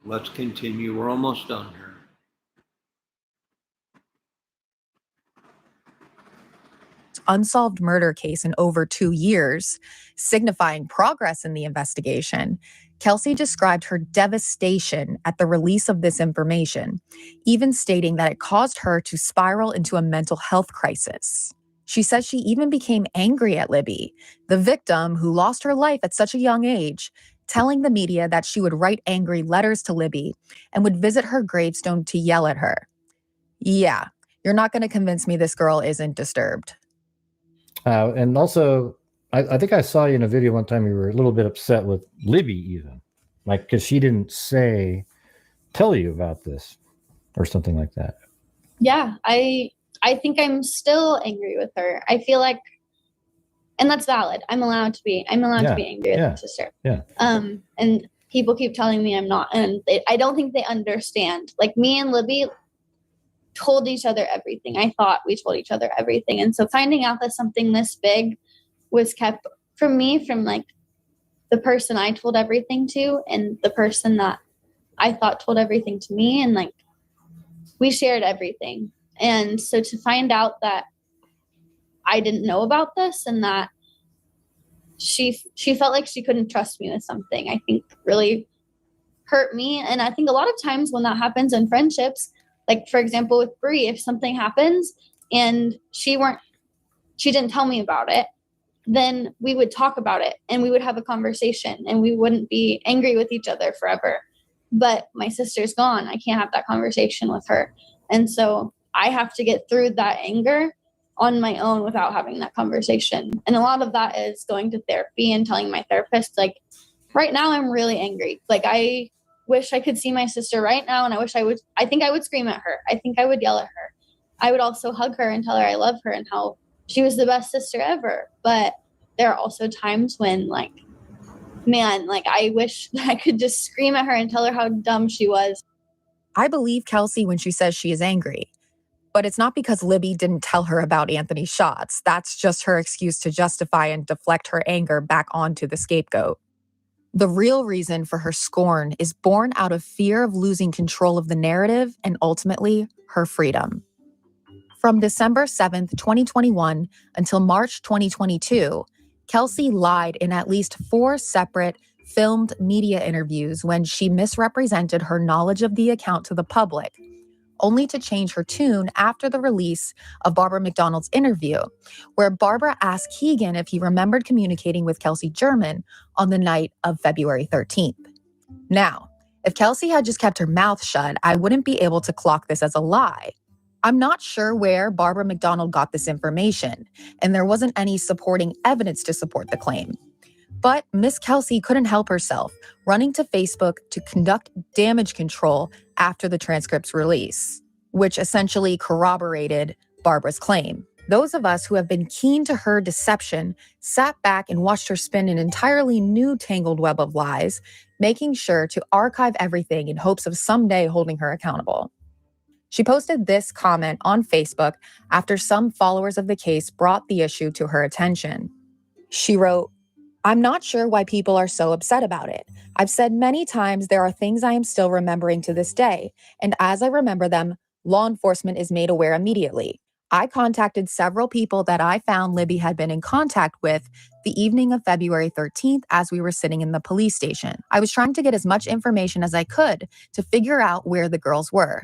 Let's continue. We're almost done here. Unsolved murder case in over 2 years, signifying progress in the investigation, Kelsey described her devastation at the release of this information, even stating that it caused her to spiral into a mental health crisis. She says she even became angry at Libby, the victim who lost her life at such a young age, telling the media that she would write angry letters to Libby and would visit her gravestone to yell at her. Yeah, you're not going to convince me this girl isn't disturbed. And also, I think I saw you in a video one time. You were a little bit upset with Libby, even because she didn't tell you about this or something like that. Yeah, I think I'm still angry with her. I feel like, and that's valid. I'm allowed to be angry with my sister. Yeah. And people keep telling me I'm not, and I don't think they understand. Like, me and Libby told each other everything. I thought we told each other everything. And so finding out that something this big was kept from me, from like the person I told everything to and the person that I thought told everything to me, and like we shared everything. And so to find out that I didn't know about this and that she felt like she couldn't trust me with something, I think really hurt me. And I think a lot of times when that happens in friendships, like for example with Bree, if something happens and she didn't tell me about it, then we would talk about it and we would have a conversation and we wouldn't be angry with each other forever. But my sister's gone. I can't have that conversation with her. And so I have to get through that anger on my own without having that conversation. And a lot of that is going to therapy and telling my therapist, like, right now I'm really angry. Like, I wish I could see my sister right now. And I think I would scream at her. I think I would yell at her. I would also hug her and tell her I love her and how she was the best sister ever. But there are also times when, like, man, like, I wish that I could just scream at her and tell her how dumb she was. I believe Kelsey when she says she is angry, but it's not because Libby didn't tell her about Anthony's shots. That's just her excuse to justify and deflect her anger back onto the scapegoat. The real reason for her scorn is born out of fear of losing control of the narrative and ultimately her freedom. From December 7th, 2021 until March 2022, Kelsey lied in at least 4 separate filmed media interviews when she misrepresented her knowledge of the account to the public, only to change her tune after the release of Barbara McDonald's interview, where Barbara asked Keegan if he remembered communicating with Kelsey German on the night of February 13th. Now, if Kelsey had just kept her mouth shut, I wouldn't be able to clock this as a lie. I'm not sure where Barbara McDonald got this information, and there wasn't any supporting evidence to support the claim. But Miss Kelsey couldn't help herself, running to Facebook to conduct damage control after the transcript's release, which essentially corroborated Barbara's claim. Those of us who have been keen to her deception sat back and watched her spin an entirely new tangled web of lies, making sure to archive everything in hopes of someday holding her accountable. She posted this comment on Facebook after some followers of the case brought the issue to her attention. She wrote, "I'm not sure why people are so upset about it. I've said many times there are things I am still remembering to this day, and as I remember them, law enforcement is made aware immediately. I contacted several people that I found Libby had been in contact with the evening of February 13th as we were sitting in the police station. I was trying to get as much information as I could to figure out where the girls were.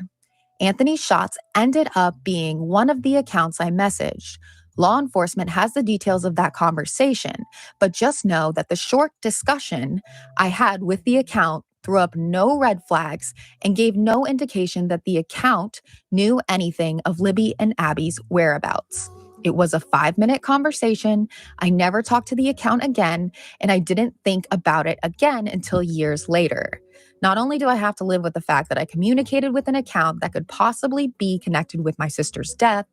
Anthony's shots ended up being one of the accounts I messaged. Law enforcement has the details of that conversation, but just know that the short discussion I had with the account threw up no red flags and gave no indication that the account knew anything of Libby and Abby's whereabouts. It was a 5-minute conversation. I never talked to the account again, and I didn't think about it again until years later. Not only do I have to live with the fact that I communicated with an account that could possibly be connected with my sister's death,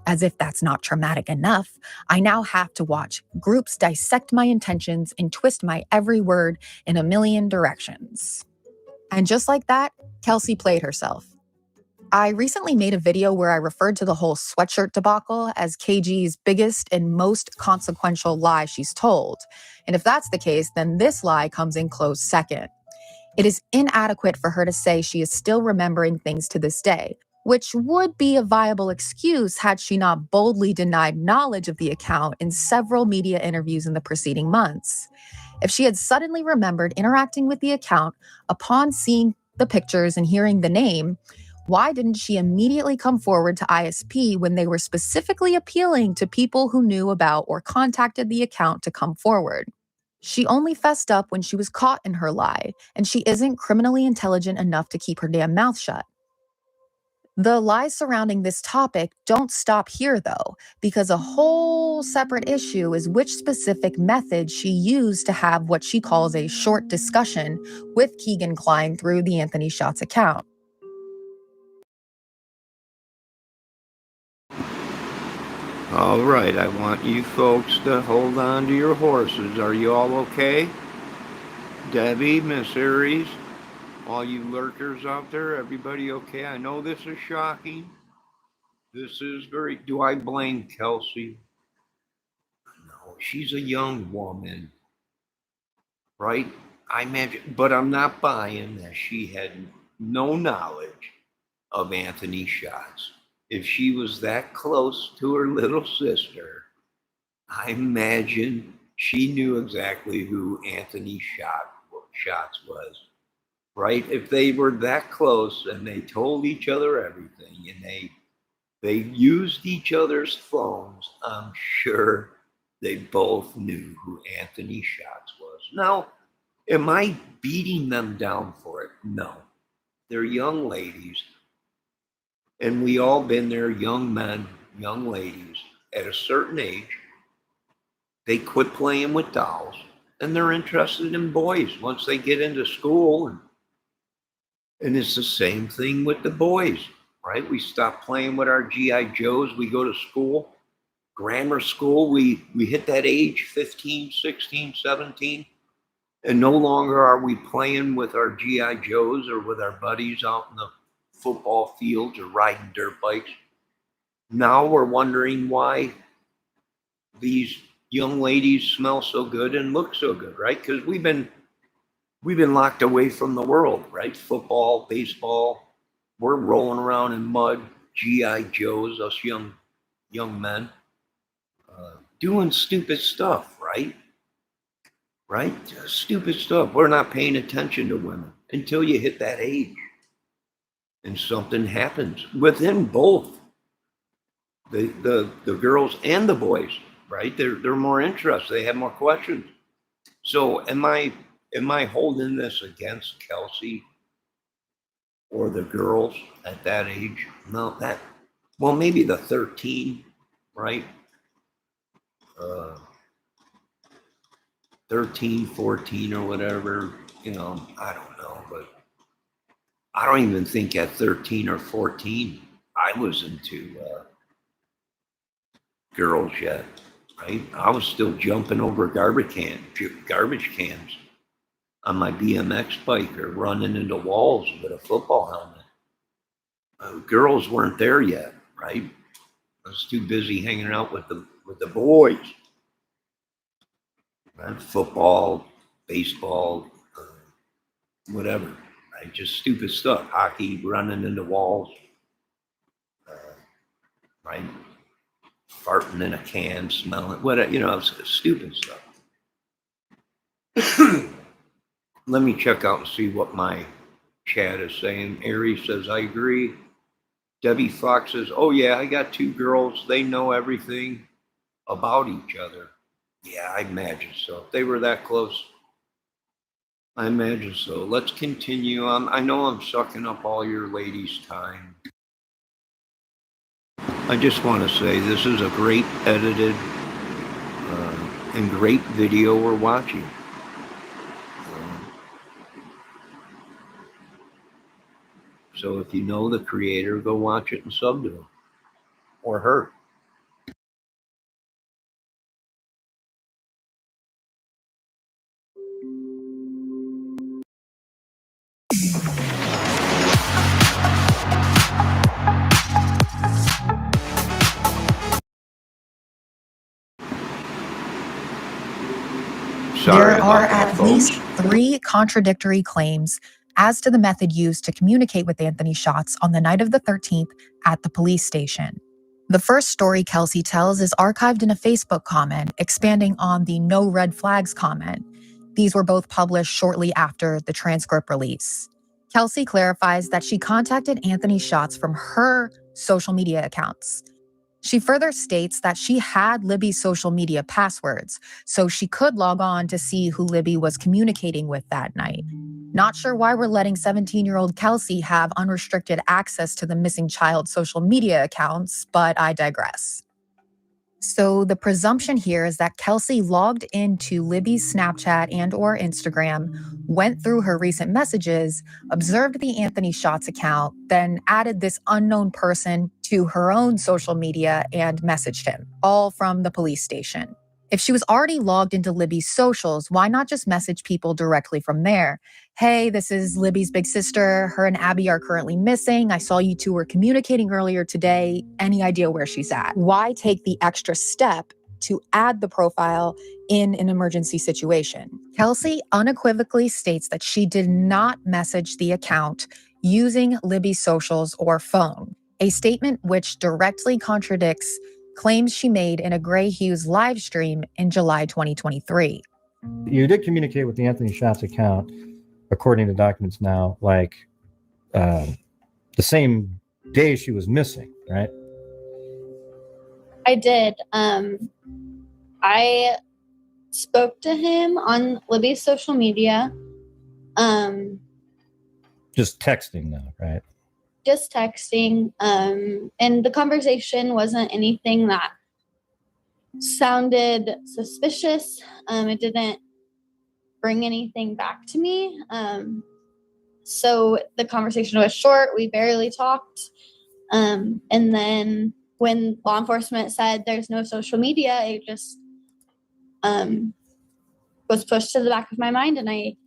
as if that's not traumatic enough, I now have to watch groups dissect my intentions and twist my every word in a million directions." And just like that, Kelsey played herself. I recently made a video where I referred to the whole sweatshirt debacle as KG's biggest and most consequential lie she's told. And if that's the case, then this lie comes in close second. It is inadequate for her to say she is still remembering things to this day, which would be a viable excuse had she not boldly denied knowledge of the account in several media interviews in the preceding months. If she had suddenly remembered interacting with the account upon seeing the pictures and hearing the name, why didn't she immediately come forward to ISP when they were specifically appealing to people who knew about or contacted the account to come forward? She only fessed up when she was caught in her lie, and she isn't criminally intelligent enough to keep her damn mouth shut. The lies surrounding this topic don't stop here, though, because a whole separate issue is which specific method she used to have what she calls a short discussion with Keegan Kline through the Anthony Shots account. All right, I want you folks to hold on to your horses. Are you all okay? Debbie, Miss Aries, all you lurkers out there, everybody okay? I know this is shocking. This is very, do I blame Kelsey? No, she's a young woman, right? I imagine, but I'm not buying that she had no knowledge of Anthony's shots. If she was that close to her little sister, I imagine she knew exactly who Anthony Shots was, right? If they were that close and they told each other everything and they used each other's phones, I'm sure they both knew who Anthony Shots was. Now, am I beating them down for it? No. They're young ladies. And we all been there, young men, young ladies, at a certain age. They quit playing with dolls and they're interested in boys once they get into school. And it's the same thing with the boys, right? We stop playing with our G.I. Joes. We go to school, grammar school. We hit that age, 15, 16, 17. And no longer are we playing with our G.I. Joes or with our buddies out in the football fields or riding dirt bikes. Now we're wondering why these young ladies smell so good and look so good, right? Because we've been locked away from the world, right? Football, baseball, we're rolling around in mud, G.I. Joes, us young men, doing stupid stuff, right? Right? Stupid stuff. We're not paying attention to women until you hit that age. And something happens within both the girls and the boys, right? They're more interested. They have more questions. So am I holding this against Kelsey or the girls at that age? No, well, maybe the 13, right? 13, 14 or whatever, I don't know, but I don't even think at 13 or 14, I was into girls yet, right? I was still jumping over garbage cans on my BMX bike or running into walls with a football helmet. Girls weren't there yet, right? I was too busy hanging out with the boys. Right? Football, baseball, whatever. Right? Just stupid stuff. Hockey, running into walls. Right? Farting in a can, smelling, whatever, stupid stuff. Let me check out and see what my chat is saying. Aries says, I agree. Debbie Fox says, oh yeah, I got two girls. They know everything about each other. Yeah, I imagine so. If they were that close, I imagine so. Let's continue. I know I'm sucking up all your ladies' time. I just want to say this is a great edited and great video we're watching. So if you know the creator, go watch it and sub to him or her. Sorry There about are that, at folks. least 3 contradictory claims as to the method used to communicate with Anthony Schatz on the night of the 13th at the police station. The first story Kelsey tells is archived in a Facebook comment, expanding on the no red flags comment. These were both published shortly after the transcript release. Kelsey clarifies that she contacted Anthony Schatz from her social media accounts. She further states that she had Libby's social media passwords, so she could log on to see who Libby was communicating with that night. Not sure why we're letting 17-year-old Kelsey have unrestricted access to the missing child's social media accounts, but I digress. So the presumption here is that Kelsey logged into Libby's Snapchat and or Instagram, went through her recent messages, observed the Anthony Schatz account, then added this unknown person to her own social media and messaged him, all from the police station. If she was already logged into Libby's socials, why not just message people directly from there? Hey, this is Libby's big sister. Her and Abby are currently missing. I saw you two were communicating earlier today. Any idea where she's at? Why take the extra step to add the profile in an emergency situation? Kelsey unequivocally states that she did not message the account using Libby's socials or phone, a statement which directly contradicts claims she made in a Gray Hughes live stream in July 2023. You did communicate with the Anthony Schatz account, according to documents now, like the same day she was missing, right? I did. I spoke to him on Libby's social media. Just texting now, right? Just texting. And the conversation wasn't anything that sounded suspicious. It didn't bring anything back to me. So the conversation was short. We barely talked. And then when law enforcement said there's no social media, it just was pushed to the back of my mind, and I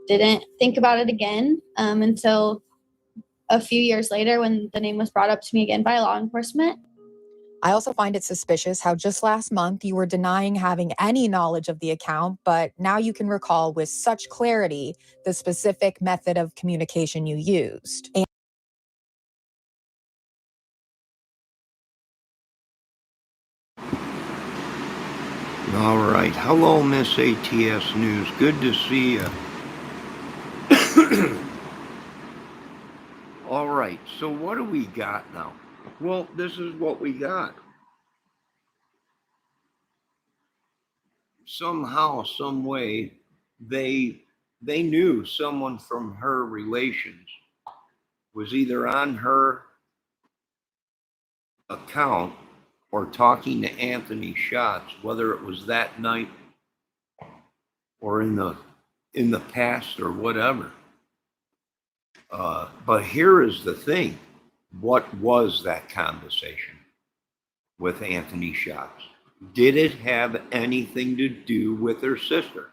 didn't think about it again until a few years later when the name was brought up to me again by law enforcement. I also find it suspicious how just last month you were denying having any knowledge of the account, but now you can recall with such clarity the specific method of communication you used. All right. Hello, Miss ATS News. Good to see you. All right. So what do we got now? Well, this is what we got. Somehow, some way, they knew someone from her relations was either on her account or talking to Anthony Schatz, whether it was that night or in the past or whatever. But here is the thing. What was that conversation with Anthony Schatz? Did it have anything to do with her sister?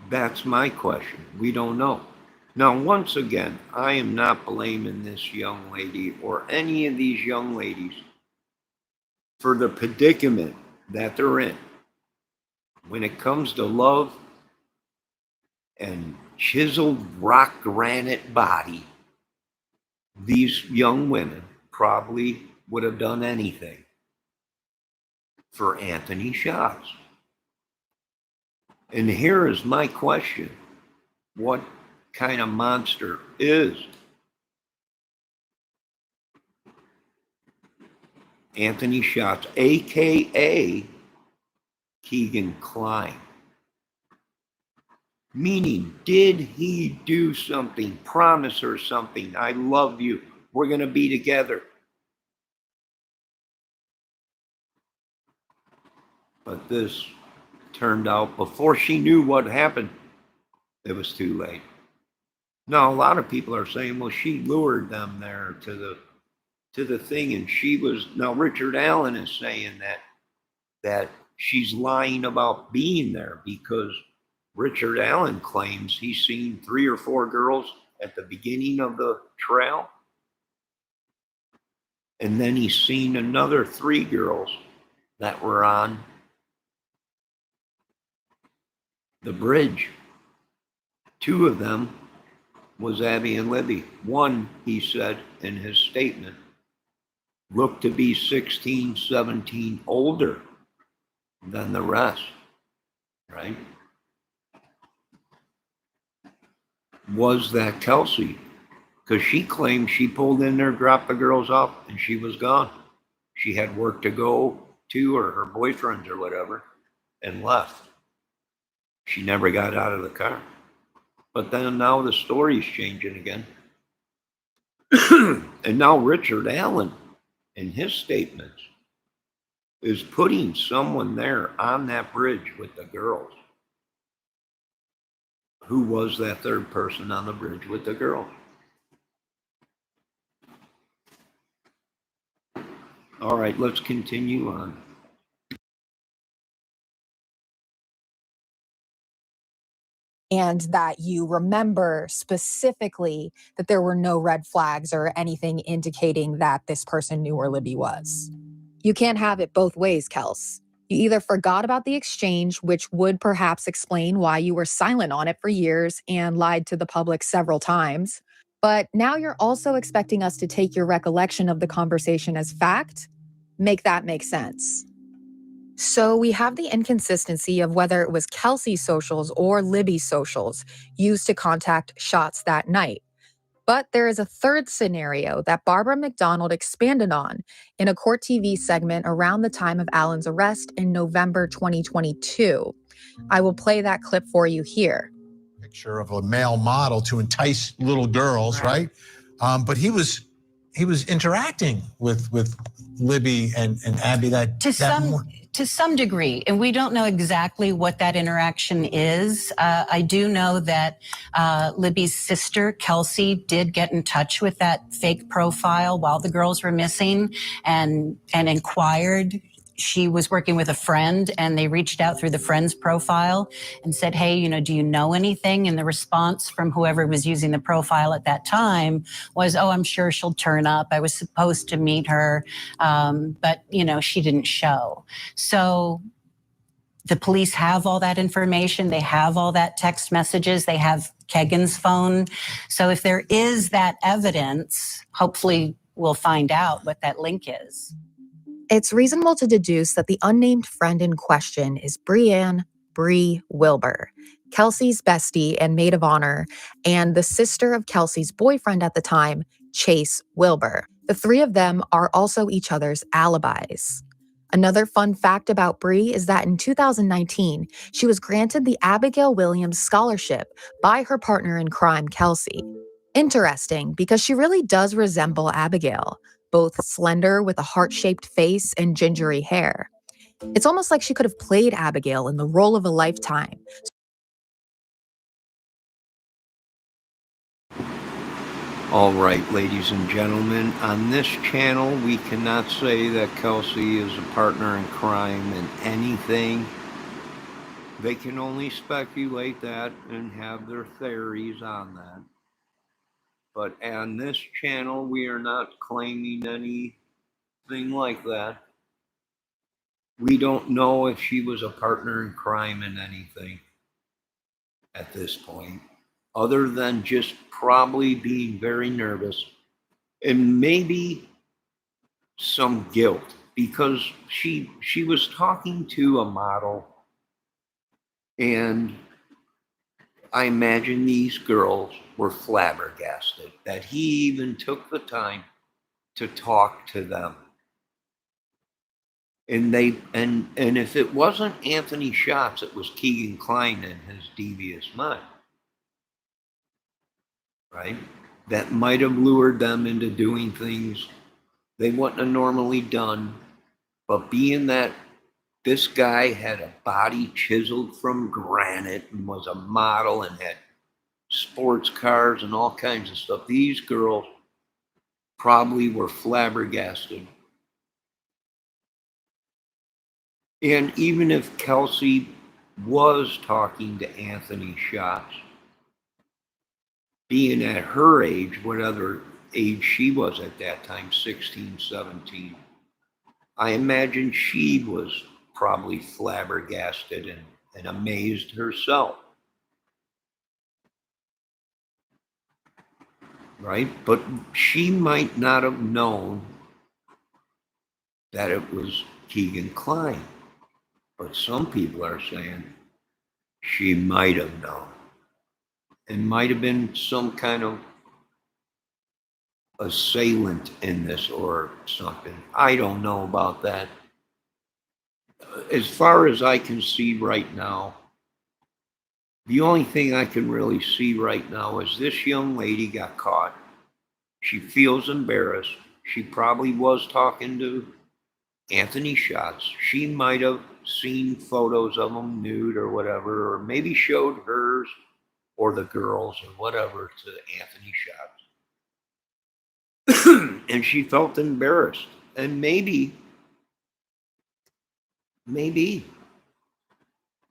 That's my question. We don't know. Now, once again, I am not blaming this young lady or any of these young ladies for the predicament that they're in. When it comes to love and chiseled rock granite body, these young women probably would have done anything for Anthony Schatz. And here is my question. What kind of monster is Anthony Schatz, aka Keegan Klein? Meaning, did he do something, promise her something? I love you. We're going to be together. But this turned out before she knew what happened, it was too late. Now, a lot of people are saying, well, she lured them there to the thing, and she was, now Richard Allen is saying that she's lying about being there because Richard Allen claims he's seen 3 or 4 girls at the beginning of the trail, and then he's seen another 3 girls that were on the bridge. Two of them was Abby and Libby. One, he said in his statement, looked to be 16, 17 older than the rest, right? Was that Kelsey? Because she claimed she pulled in there, dropped the girls off, and she was gone. She had work to go to, or her boyfriends or whatever, and left. She never got out of the car. But then now the story's changing again. And now Richard Allen, in his statements, is putting someone there on that bridge with the girls. Who was that third person on the bridge with the girls? All right, let's continue on. And that you remember specifically that there were no red flags or anything indicating that this person knew where Libby was. You can't have it both ways, Kels. You either forgot about the exchange, which would perhaps explain why you were silent on it for years and lied to the public several times, but now you're also expecting us to take your recollection of the conversation as fact. Make that make sense. So we have the inconsistency of whether it was Kelsey's socials or Libby's socials used to contact Shots that night. But there is a third scenario that Barbara McDonald expanded on in a Court TV segment around the time of Allen's arrest in November 2022. I will play that clip for you here. Picture of a male model to entice little girls, right? But he was interacting with Libby and Abby to some degree, and we don't know exactly what that interaction is. I do know that Libby's sister, Kelsey, did get in touch with that fake profile while the girls were missing and inquired. She was working with a friend, and they reached out through the friend's profile and said, hey, do you know anything? And the response from whoever was using the profile at that time was, oh, I'm sure she'll turn up. I was supposed to meet her, but, she didn't show. So the police have all that information. They have all that text messages. They have Kegan's phone. So if there is that evidence, hopefully we'll find out what that link is. It's reasonable to deduce that the unnamed friend in question is Brianne Bree Wilbur, Kelsey's bestie and maid of honor, and the sister of Kelsey's boyfriend at the time, Chase Wilbur. The three of them are also each other's alibis. Another fun fact about Bree is that in 2019, she was granted the Abigail Williams Scholarship by her partner in crime, Kelsey. Interesting, because she really does resemble Abigail, both slender with a heart-shaped face and gingery hair. It's almost like she could have played Abigail in the role of a lifetime. All right, ladies and gentlemen, on this channel, we cannot say that Kelsey is a partner in crime in anything. They can only speculate that and have their theories on that. But on this channel, we are not claiming anything like that. We don't know if she was a partner in crime in anything at this point, other than just probably being very nervous and maybe some guilt, because she was talking to a model, and I imagine these girls were flabbergasted that he even took the time to talk to them. And if it wasn't Anthony Schatz, it was Keegan Kline and his devious mind, right? That might have lured them into doing things they wouldn't have normally done. But being that this guy had a body chiseled from granite and was a model and had sports cars and all kinds of stuff, these girls probably were flabbergasted. And even if Kelsey was talking to Anthony Schatz, being at her age, whatever age she was at that time, 16, 17, I imagine she was probably flabbergasted and amazed herself. Right? But she might not have known that it was Keegan Klein. But some people are saying she might have known. It might have been some kind of assailant in this or something. I don't know about that. As far as I can see right now, the only thing I can really see right now is this young lady got caught. She feels embarrassed. She probably was talking to Anthony Shots. She might have seen photos of him nude or whatever, or maybe showed hers or the girls or whatever to Anthony Shots. And she felt embarrassed. And maybe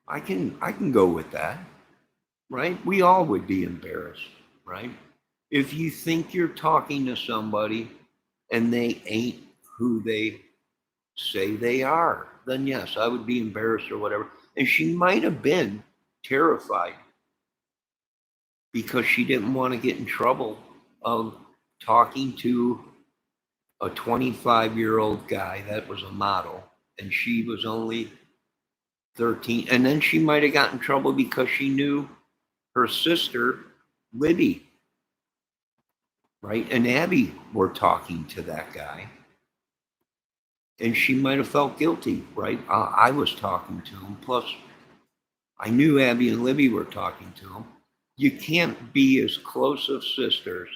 I can go with that, right? We all would be embarrassed, right? If you think you're talking to somebody and they ain't who they say they are, then yes, I would be embarrassed or whatever. And she might have been terrified because she didn't want to get in trouble of talking to a 25-year-old guy that was a model and she was only 13. And then she might have gotten in trouble because she knew her sister, Libby, right? And Abby were talking to that guy. And she might have felt guilty, right? I was talking to him. Plus, I knew Abby and Libby were talking to him. You can't be as close of sisters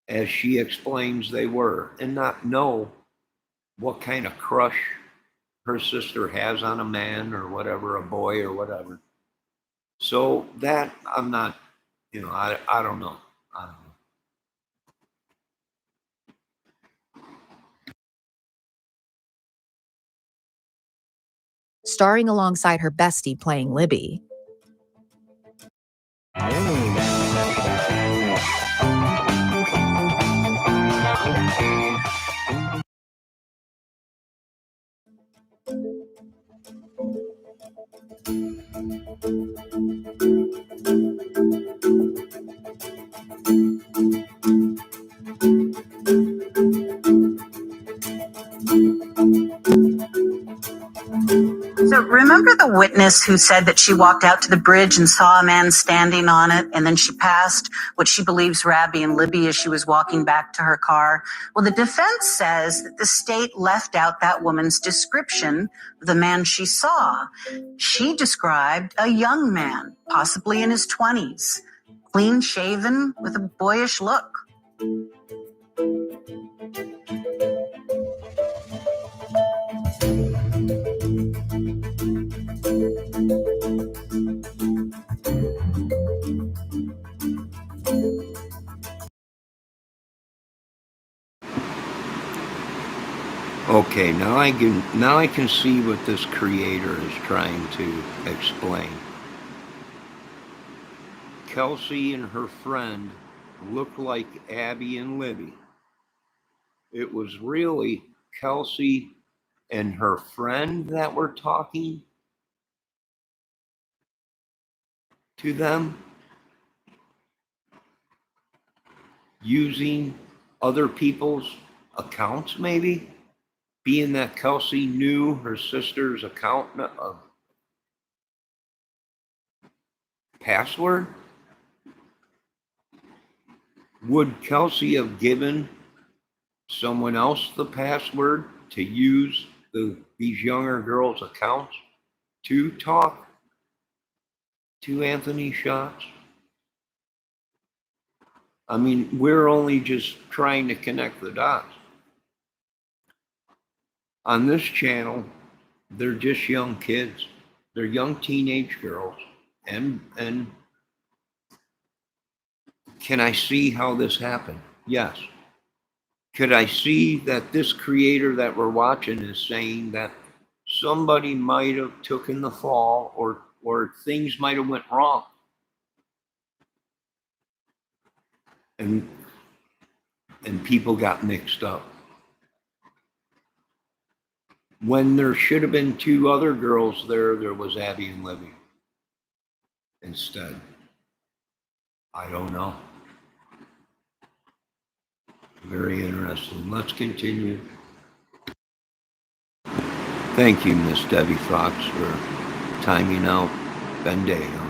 as she explains they were and not know what kind of crush her sister has on a man or whatever, a boy or whatever. So that I'm not, I don't know. I don't know. Starring alongside her bestie playing Libby. So remember the witness who said that she walked out to the bridge and saw a man standing on it, and then she passed what she believes were Abby and Libby as she was walking back to her car? Well, the defense says that the state left out that woman's description of the man she saw. She described a young man, possibly in his 20s, clean shaven with a boyish look. Okay, now I can see what this creator is trying to explain. Kelsey and her friend looked like Abby and Libby. It was really Kelsey and her friend that were talking to them using other people's accounts, maybe, being that Kelsey knew her sister's account password. Would Kelsey have given someone else the password to use these younger girls' accounts to talk to Anthony Shots? I mean, we're only just trying to connect the dots. On this channel, they're just young kids. They're young teenage girls. And can I see how this happened? Yes. Could I see that this creator that we're watching is saying that somebody might have taken the fall or things might have went wrong? And people got mixed up. When there should have been two other girls there was Abby and Libby instead. I don't know. Very interesting. Let's continue. Thank you, Miss Debbie Fox, for timing out Bendayo.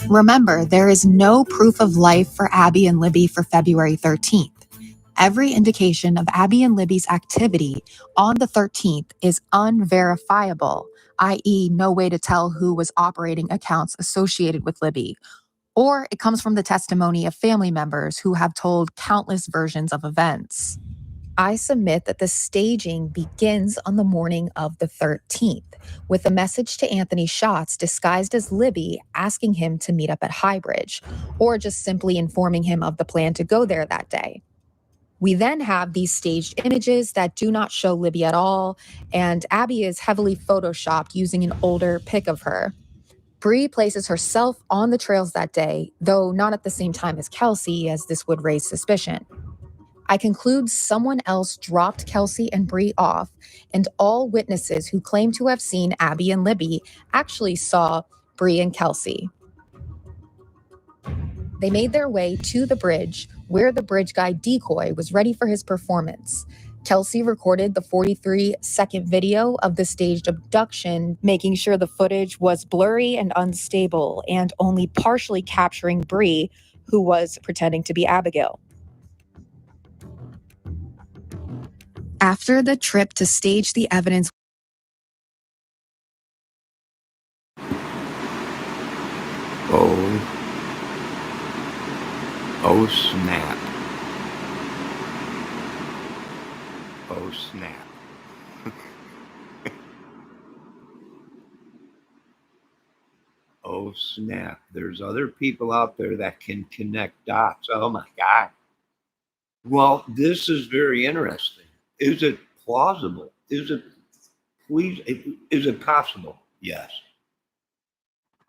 Remember, there is no proof of life for Abby and Libby for February 13th. Every indication of Abby and Libby's activity on the 13th is unverifiable, i.e., no way to tell who was operating accounts associated with Libby, or it comes from the testimony of family members who have told countless versions of events. I submit that the staging begins on the morning of the 13th, with a message to Anthony Schatz disguised as Libby asking him to meet up at Highbridge, or just simply informing him of the plan to go there that day. We then have these staged images that do not show Libby at all, and Abby is heavily photoshopped using an older pic of her. Bree places herself on the trails that day, though not at the same time as Kelsey, as this would raise suspicion. I conclude someone else dropped Kelsey and Bree off, and all witnesses who claim to have seen Abby and Libby actually saw Bree and Kelsey. They made their way to the bridge, where the bridge guy Decoy was ready for his performance. Kelsey recorded the 43-second video of the staged abduction, making sure the footage was blurry and unstable, and only partially capturing Bree, who was pretending to be Abigail. After the trip to stage the evidence, Oh snap. Oh snap. Oh snap. There's other people out there that can connect dots. Oh my God. Well, this is very interesting. Is it plausible? Is it possible? Yes.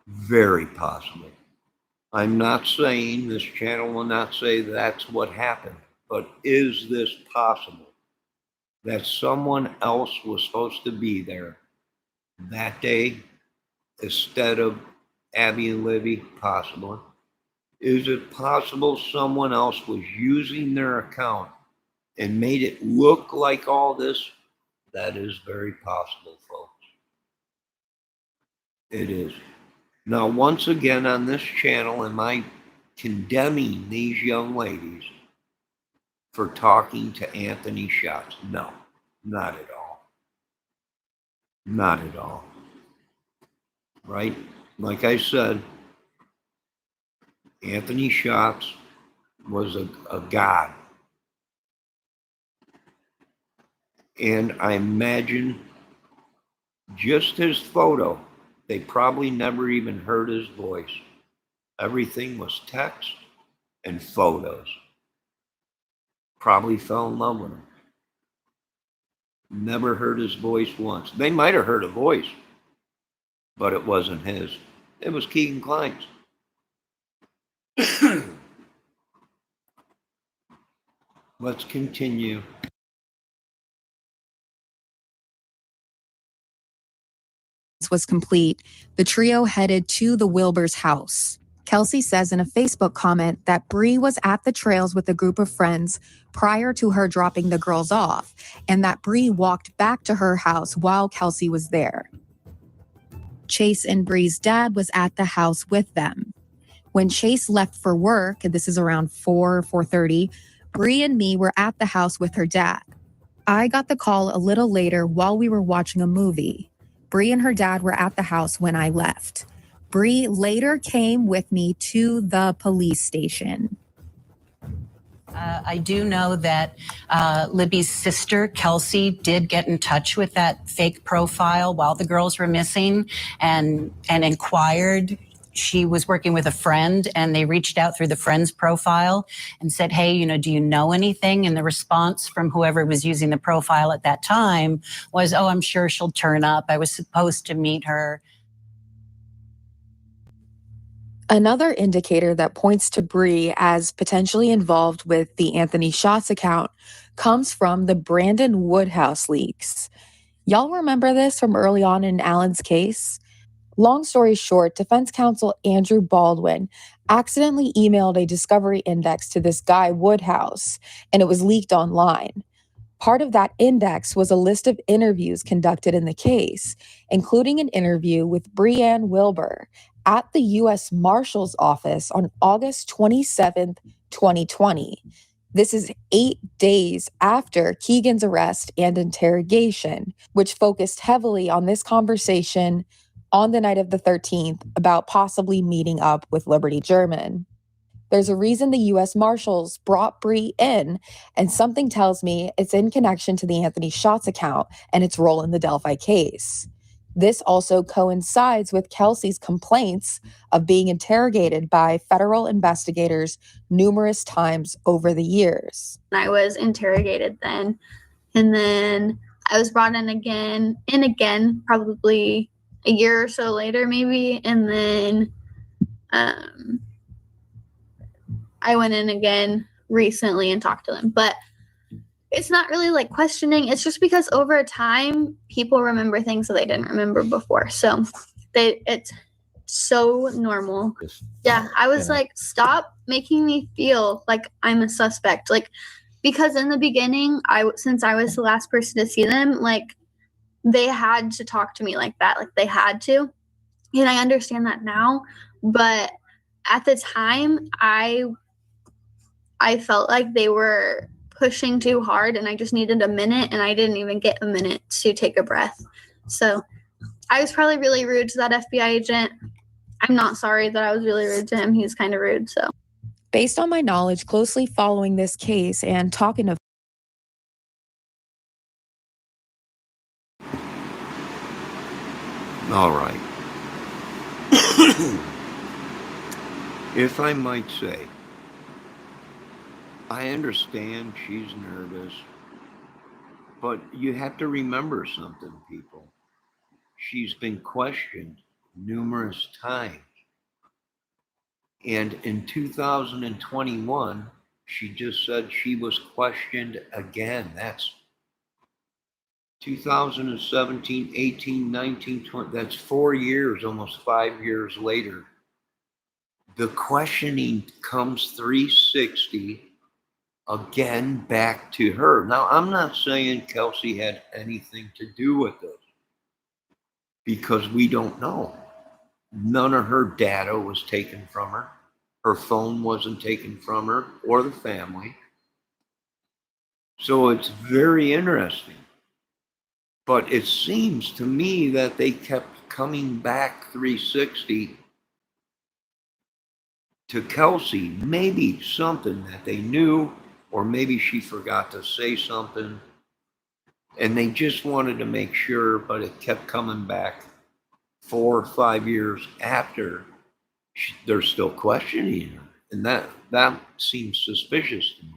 Very possible. I'm not saying, this channel will not say that's what happened, but is this possible? That someone else was supposed to be there that day instead of Abby and Libby? Possible. Is it possible someone else was using their account and made it look like all this? That is very possible, folks. It is. Now, once again, on this channel, am I condemning these young ladies for talking to Anthony Schatz? No, not at all. Not at all. Right? Like I said, Anthony Schatz was a god. And I imagine just his photo, they probably never even heard his voice. Everything was text and photos. Probably fell in love with him. Never heard his voice once. They might have heard a voice, but it wasn't his. It was Keegan Klein's. Let's continue. was complete, the trio headed to the Wilbur's house. Kelsey says in a Facebook comment that Bree was at the trails with a group of friends prior to her dropping the girls off, and that Bree walked back to her house while Kelsey was there. Chase and Bree's dad was at the house with them. When Chase left for work, and this is around 4:30, Bree and me were at the house with her dad. I got the call a little later while we were watching a movie. Bree and her dad were at the house when I left. Bree later came with me to the police station. I do know that Libby's sister, Kelsey, did get in touch with that fake profile while the girls were missing and inquired she was working with a friend and they reached out through the friend's profile and said, hey, do you know anything? And the response from whoever was using the profile at that time was, oh, I'm sure she'll turn up. I was supposed to meet her. Another indicator that points to Bree as potentially involved with the Anthony Schatz account comes from the Brandon Woodhouse leaks. Y'all remember this from early on in Allen's case? Long story short, defense counsel Andrew Baldwin accidentally emailed a discovery index to this guy Woodhouse, and it was leaked online. Part of that index was a list of interviews conducted in the case, including an interview with Breanne Wilbur at the U.S. Marshal's Office on August 27th, 2020. This is 8 days after Keegan's arrest and interrogation, which focused heavily on this conversation on the night of the 13th about possibly meeting up with Liberty German. There's a reason the U.S. Marshals brought Bree in, and something tells me it's in connection to the Anthony Schatz account and its role in the Delphi case. This also coincides with Kelsey's complaints of being interrogated by federal investigators numerous times over the years. I was interrogated then, and then I was brought in again, probably a year or so later, maybe, and then I went in again recently and talked to them. But it's not really like questioning. It's just because over time, people remember things that they didn't remember before. So it's so normal. Yeah, I was like, stop making me feel like I'm a suspect. Like, because in the beginning, since I was the last person to see them, like, they had to talk to me like that. Like, they had to. And I understand that now. But at the time, I felt like they were pushing too hard and I just needed a minute, and I didn't even get a minute to take a breath. So I was probably really rude to that FBI agent. I'm not sorry that I was really rude to him. He was kind of rude. So based on my knowledge closely following this case and talking to All right. If I might say, I understand she's nervous, but you have to remember something, people. She's been questioned numerous times. And in 2021, she just said she was questioned again. That's 2017, 18, 19, 20. That's 4 years, almost 5 years later. The questioning comes 360 again back to her. Now, I'm not saying Kelsey had anything to do with this because we don't know. None of her data was taken from her. Her phone wasn't taken from her or the family. So it's very interesting. But it seems to me that they kept coming back 360 to Kelsey. Maybe something that they knew, or maybe she forgot to say something. And they just wanted to make sure, but it kept coming back 4 or 5 years after. They're still questioning her. And that seems suspicious to me.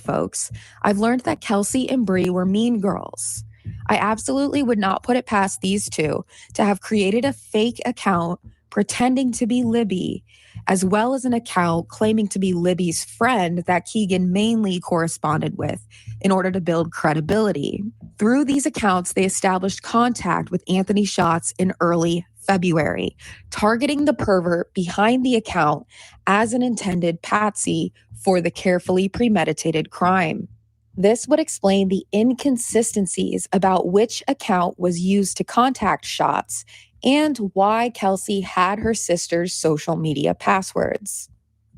folks, I've learned that Kelsey and Bree were mean girls. I absolutely would not put it past these two to have created a fake account pretending to be Libby, as well as an account claiming to be Libby's friend that Keegan mainly corresponded with in order to build credibility. Through these accounts, they established contact with Anthony Schatz in early February, targeting the pervert behind the account as an intended patsy for the carefully premeditated crime. This would explain the inconsistencies about which account was used to contact Schatz and why Kelsey had her sister's social media passwords.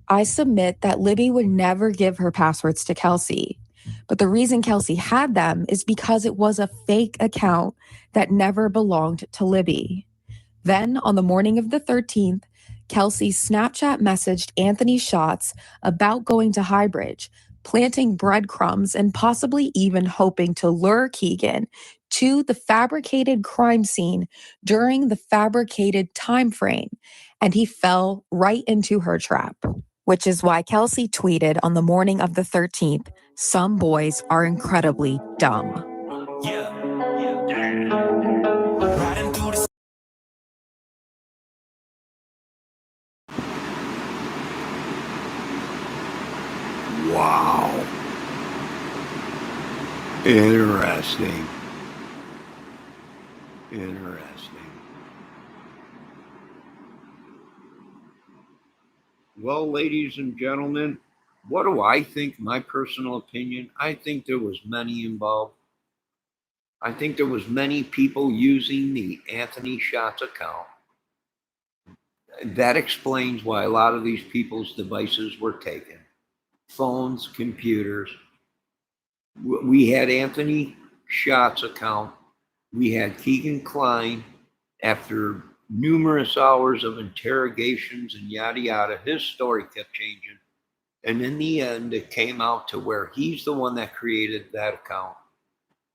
I submit that Libby would never give her passwords to Kelsey, but the reason Kelsey had them is because it was a fake account that never belonged to Libby. Then, on the morning of the 13th, Kelsey Snapchat messaged Anthony Schatz about going to Highbridge, planting breadcrumbs and possibly even hoping to lure Keegan to the fabricated crime scene during the fabricated time frame, and he fell right into her trap. Which is why Kelsey tweeted on the morning of the 13th, "Some boys are incredibly dumb." Wow. Interesting. Interesting. Well, ladies and gentlemen, what do I think? My personal opinion, I think there was many involved. I think there was many people using the Anthony Shots account. That explains why a lot of these people's devices were taken. Phones, computers. We had Anthony Shots account. We had Keegan Klein. After numerous hours of interrogations and yada yada, his story kept changing. And in the end, it came out to where he's the one that created that account.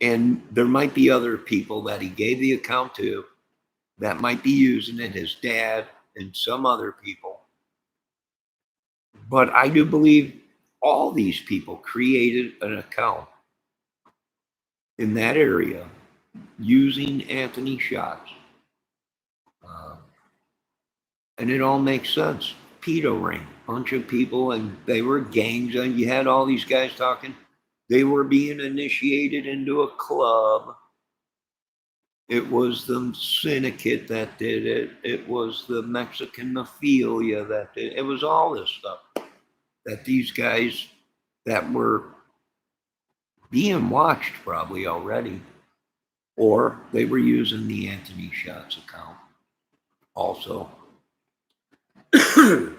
And there might be other people that he gave the account to that might be using it, his dad and some other people. But I do believe all these people created an account in that area using Anthony Shots. And it all makes sense. Pedo ring, bunch of people, and they were gangs, and you had all these guys talking. They were being initiated into a club. It was the syndicate that did it. It was the Mexican mafia that did it. It was all this stuff that these guys that were being watched probably already, or they were using the Anthony Shots account also.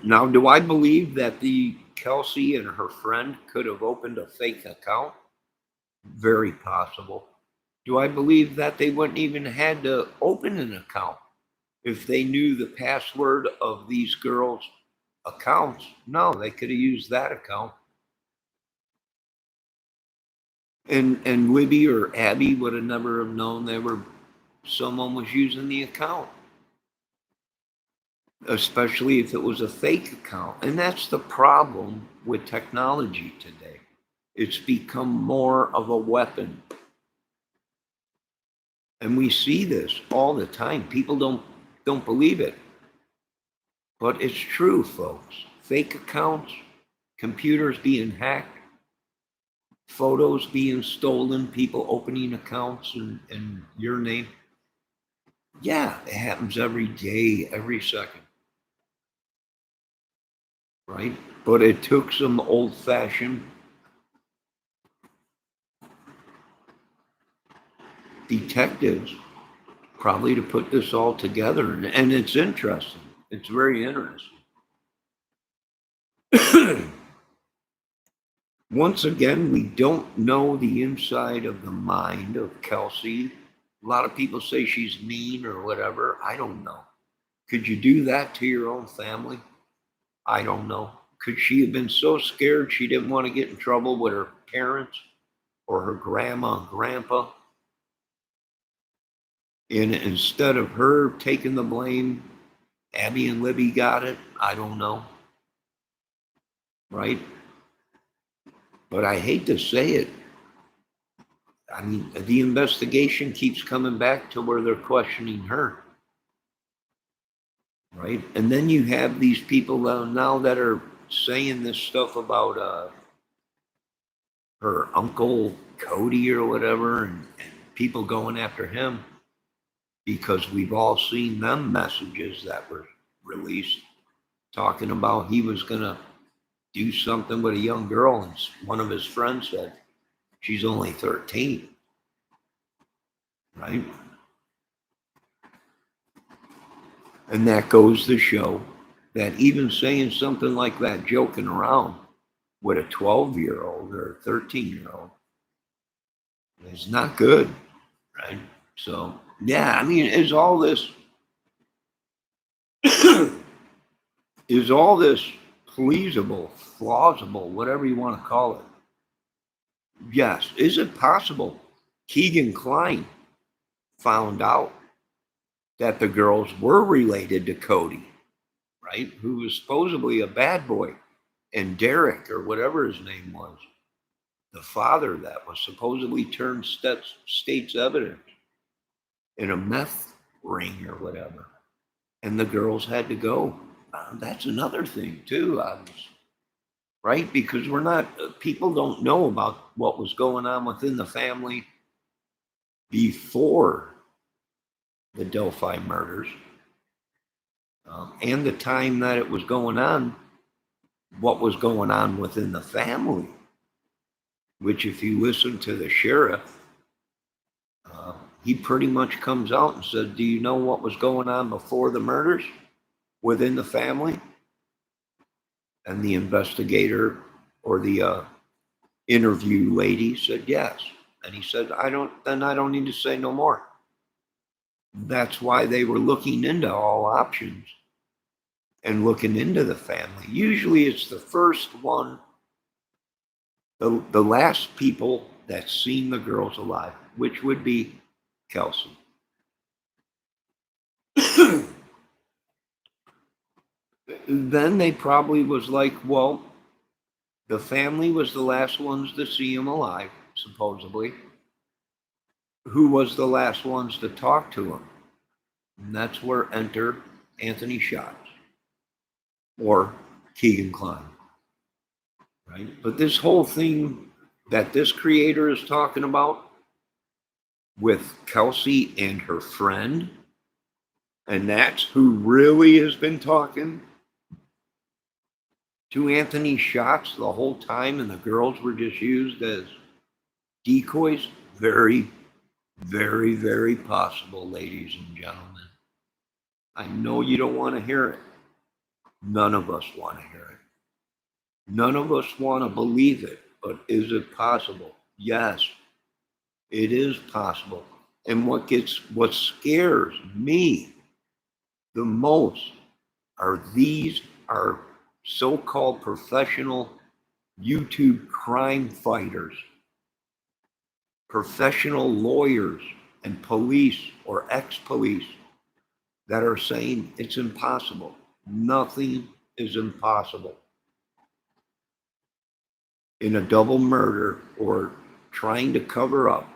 Now, do I believe that the Kelsey and her friend could have opened a fake account? Very possible. Do I believe that they wouldn't even had to open an account if they knew the password of these girls' accounts? No, they could have used that account. And Libby or Abby would have never have known someone was using the account. Especially if it was a fake account. And that's the problem with technology today. It's become more of a weapon. And we see this all the time. People don't believe it. But it's true, folks. Fake accounts, computers being hacked, photos being stolen, people opening accounts in your name. Yeah, it happens every day, every second. Right? But it took some old-fashioned detectives probably to put this all together. And it's interesting. It's very interesting. Once again, we don't know the inside of the mind of Kelsey. A lot of people say she's mean or whatever. I don't know. Could you do that to your own family? I don't know. Could she have been so scared she didn't want to get in trouble with her parents or her grandma and grandpa? And instead of her taking the blame, Abby and Libby got it. I don't know. Right? But I hate to say it. I mean, the investigation keeps coming back to where they're questioning her. Right? And then you have these people now that are saying this stuff about her uncle Cody or whatever, and people going after him because we've all seen them messages that were released talking about he was going to do something with a young girl, and one of his friends said she's only 13. Right? And that goes to show that even saying something like that, joking around with a 12-year-old or a 13-year-old, is not good, right? So, yeah, I mean, is all this pleasable, plausible, whatever you want to call it? Yes. Is it possible Keegan Klein found out that the girls were related to Cody, right? Who was supposedly a bad boy, and Derek, or whatever his name was, the father that was supposedly turned state's evidence in a meth ring or whatever. And the girls had to go. That's another thing too, right? Because we're not, people don't know about what was going on within the family before the Delphi murders, and the time that it was going on, what was going on within the family, which if you listen to the sheriff, he pretty much comes out and said, do you know what was going on before the murders within the family? And the investigator or the interview lady said yes. And he said, I don't need to say no more. That's why they were looking into all options and looking into the family. Usually it's the first one, the last people that seen the girls alive, which would be Kelsey. Then they probably was like, well, the family was the last ones to see him alive, supposedly. Who was the last ones to talk to him? And that's where enter Anthony Schatz or Keegan Klein, right? But this whole thing that this creator is talking about with Kelsey and her friend, and that's who really has been talking to Anthony Schatz the whole time, and the girls were just used as decoys. Very, very, very possible, ladies and gentlemen. I know you don't want to hear it. None of us want to hear it. None of us want to believe it, but is it possible? Yes, it is possible. And what scares me the most are these are so-called professional YouTube crime fighters, professional lawyers and police or ex-police that are saying it's impossible. Nothing is impossible in a double murder or trying to cover up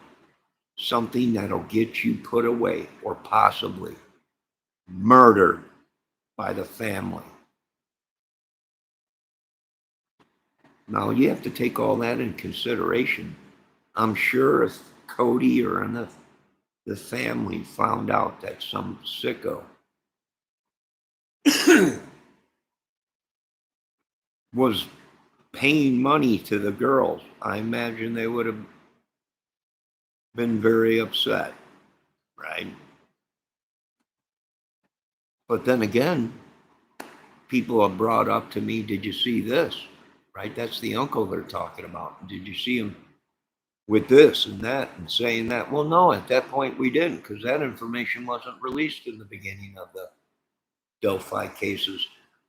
something that'll get you put away or possibly murdered by the family. Now you have to take all that in consideration. I'm sure if Cody or the family found out that some sicko was paying money to the girls, I imagine they would have been very upset, right? But then again, people have brought up to me, did you see this? Right? That's the uncle they're talking about. Did you see him with this and that and saying that? Well, no, at that point we didn't, because that information wasn't released in the beginning of the Delphi cases.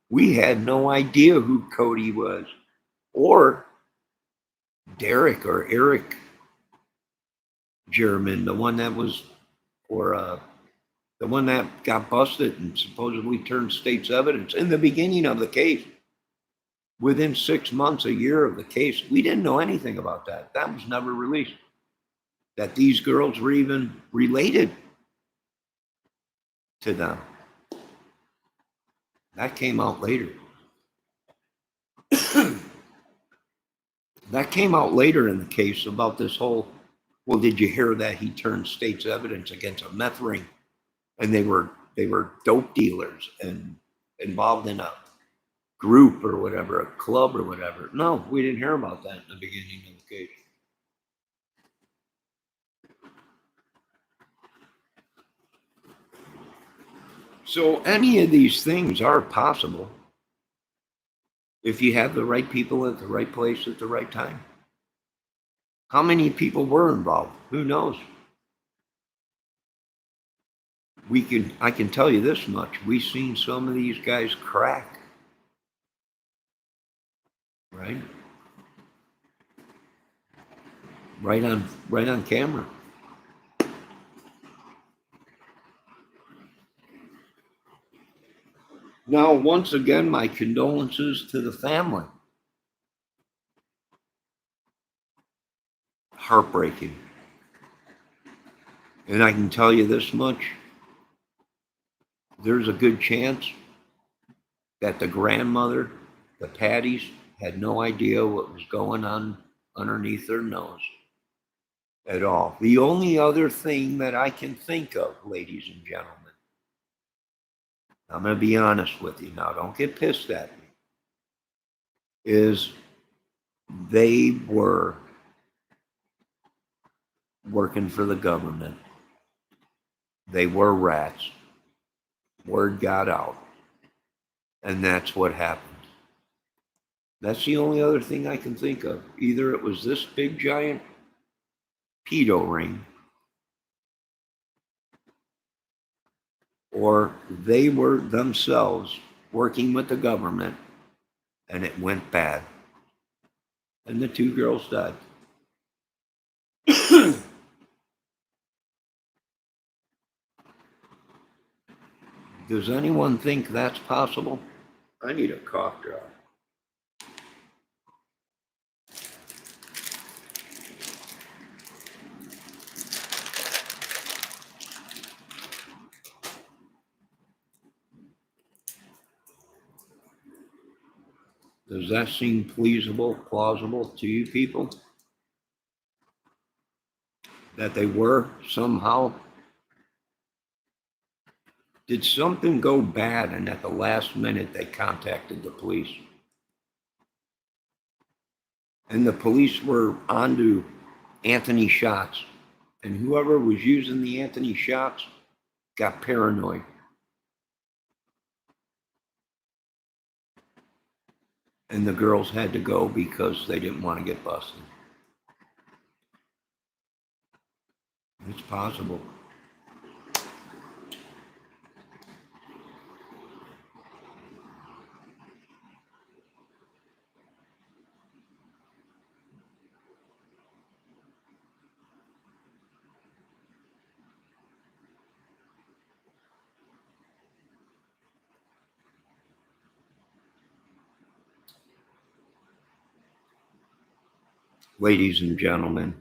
We had no idea who Cody was or Derek or Eric German, the one that was, or the one that got busted and supposedly turned state's evidence in the beginning of the case. Within 6 months, a year of the case, we didn't know anything about that. That was never released. That these girls were even related to them. That came out later. That came out later in the case about this whole, well, did you hear that he turned state's evidence against a meth ring? And they were dope dealers and involved in a group or whatever, a club or whatever. No, we didn't hear about that in the beginning of the case. So any of these things are possible if you have the right people at the right place at the right time. How many people were involved? Who knows? I can tell you this much. We've seen some of these guys crack, right? right on camera. Now, once again, my condolences to the family. Heartbreaking. And I can tell you this much, there's a good chance that the grandmother, the Patties, had no idea what was going on underneath their nose at all. The only other thing that I can think of, ladies and gentlemen, I'm going to be honest with you now, don't get pissed at me, is they were working for the government. They were rats. Word got out. And that's what happened. That's the only other thing I can think of. Either it was this big giant pedo ring, or they were themselves working with the government and it went bad. And the two girls died. Does anyone think that's possible? I need a cough drop. Does that seem plausible to you people? That they were somehow? Did something go bad and at the last minute they contacted the police? And the police were onto Anthony shots. And whoever was using the Anthony shots got paranoid. And the girls had to go because they didn't want to get busted. It's possible. Ladies and gentlemen,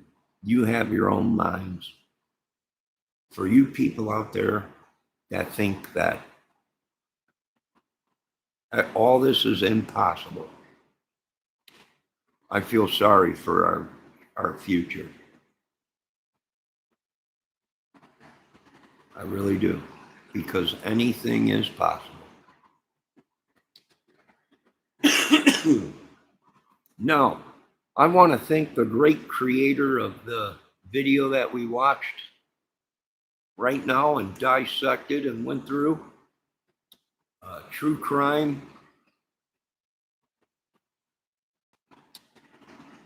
you have your own minds. For you people out there that think that all this is impossible, I feel sorry for our future. I really do, because anything is possible. Now, I want to thank the great creator of the video that we watched right now and dissected and went through. True crime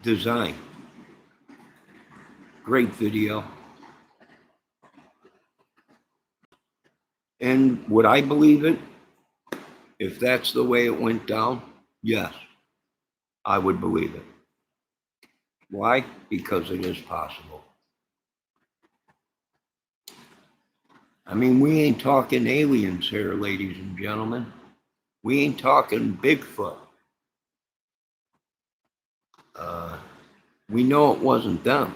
design. Great video. And would I believe it? If that's the way it went down, yes, I would believe it. Why? Because it is possible. I mean, we ain't talking aliens here, ladies and gentlemen. We ain't talking Bigfoot. We know it wasn't them.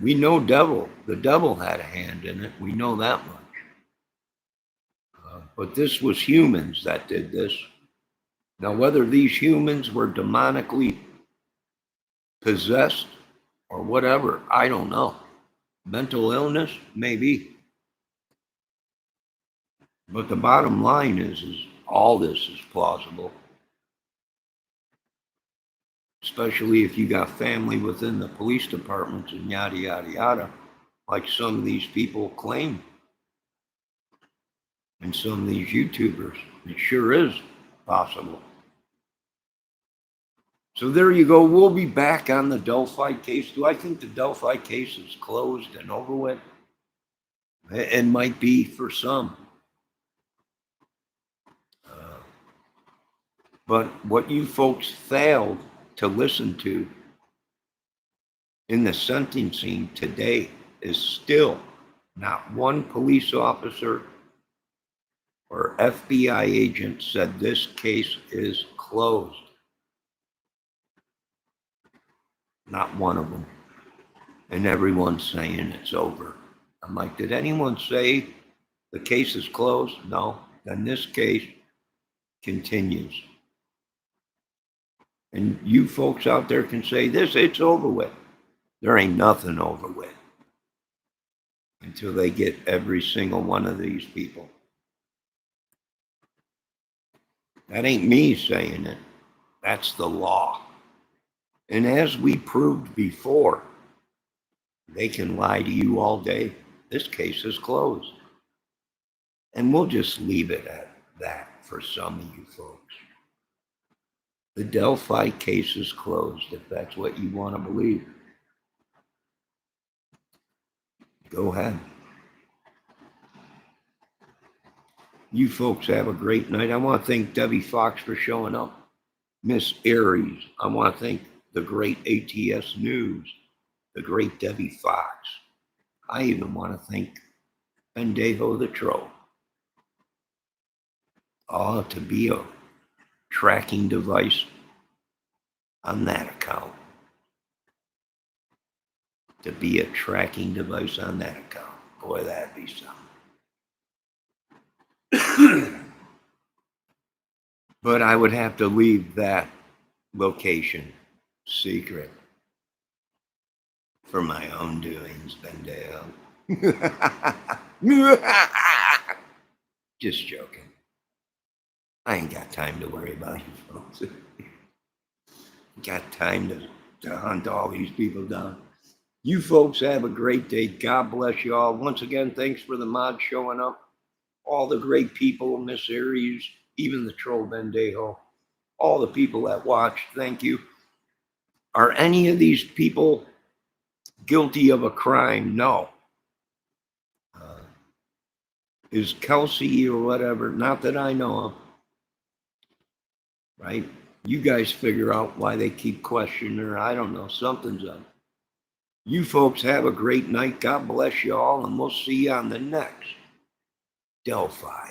We know the devil had a hand in it. We know that much. But this was humans that did this. Now, whether these humans were demonically possessed or whatever, I don't know. Mental illness, maybe. But the bottom line is all this is plausible. Especially if you got family within the police departments and yada, yada, yada, like some of these people claim. And some of these YouTubers. It sure is possible. So there you go. We'll be back on the Delphi case. Do I think the Delphi case is closed and over with? It might be for some. But what you folks failed to listen to in the sentencing today is still not one police officer or FBI agent said this case is closed. Not one of them. And everyone's saying it's over. I'm like, did anyone say the case is closed? No. Then this case continues. And you folks out there can say this, it's over with. There ain't nothing over with until they get every single one of these people. That ain't me saying it. That's the law. And as we proved before, they can lie to you all day. This case is closed. And we'll just leave it at that for some of you folks. The Delphi case is closed, if that's what you want to believe. Go ahead. You folks have a great night. I want to thank Debbie Fox for showing up. Miss Aries, I want to thank the great ATS News, the great Debbie Fox. I even want to thank Bendejo the Troll. Oh, to be a tracking device on that account. To be a tracking device on that account. Boy, that'd be something. But I would have to leave that location secret for my own doings, Bendejo. Just joking. I ain't got time to worry about you folks. Got time to hunt all these people down. You folks have a great day. God bless you all. Once again, thanks for the mods showing up. All the great people, Miss Aries, even the troll Bendejo, all the people that watched, thank you. Are any of these people guilty of a crime? No. Is Kelsey or whatever, not that I know of, right? You guys figure out why they keep questioning her. I don't know. Something's up. You folks have a great night. God bless you all, and we'll see you on the next Delphi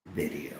video.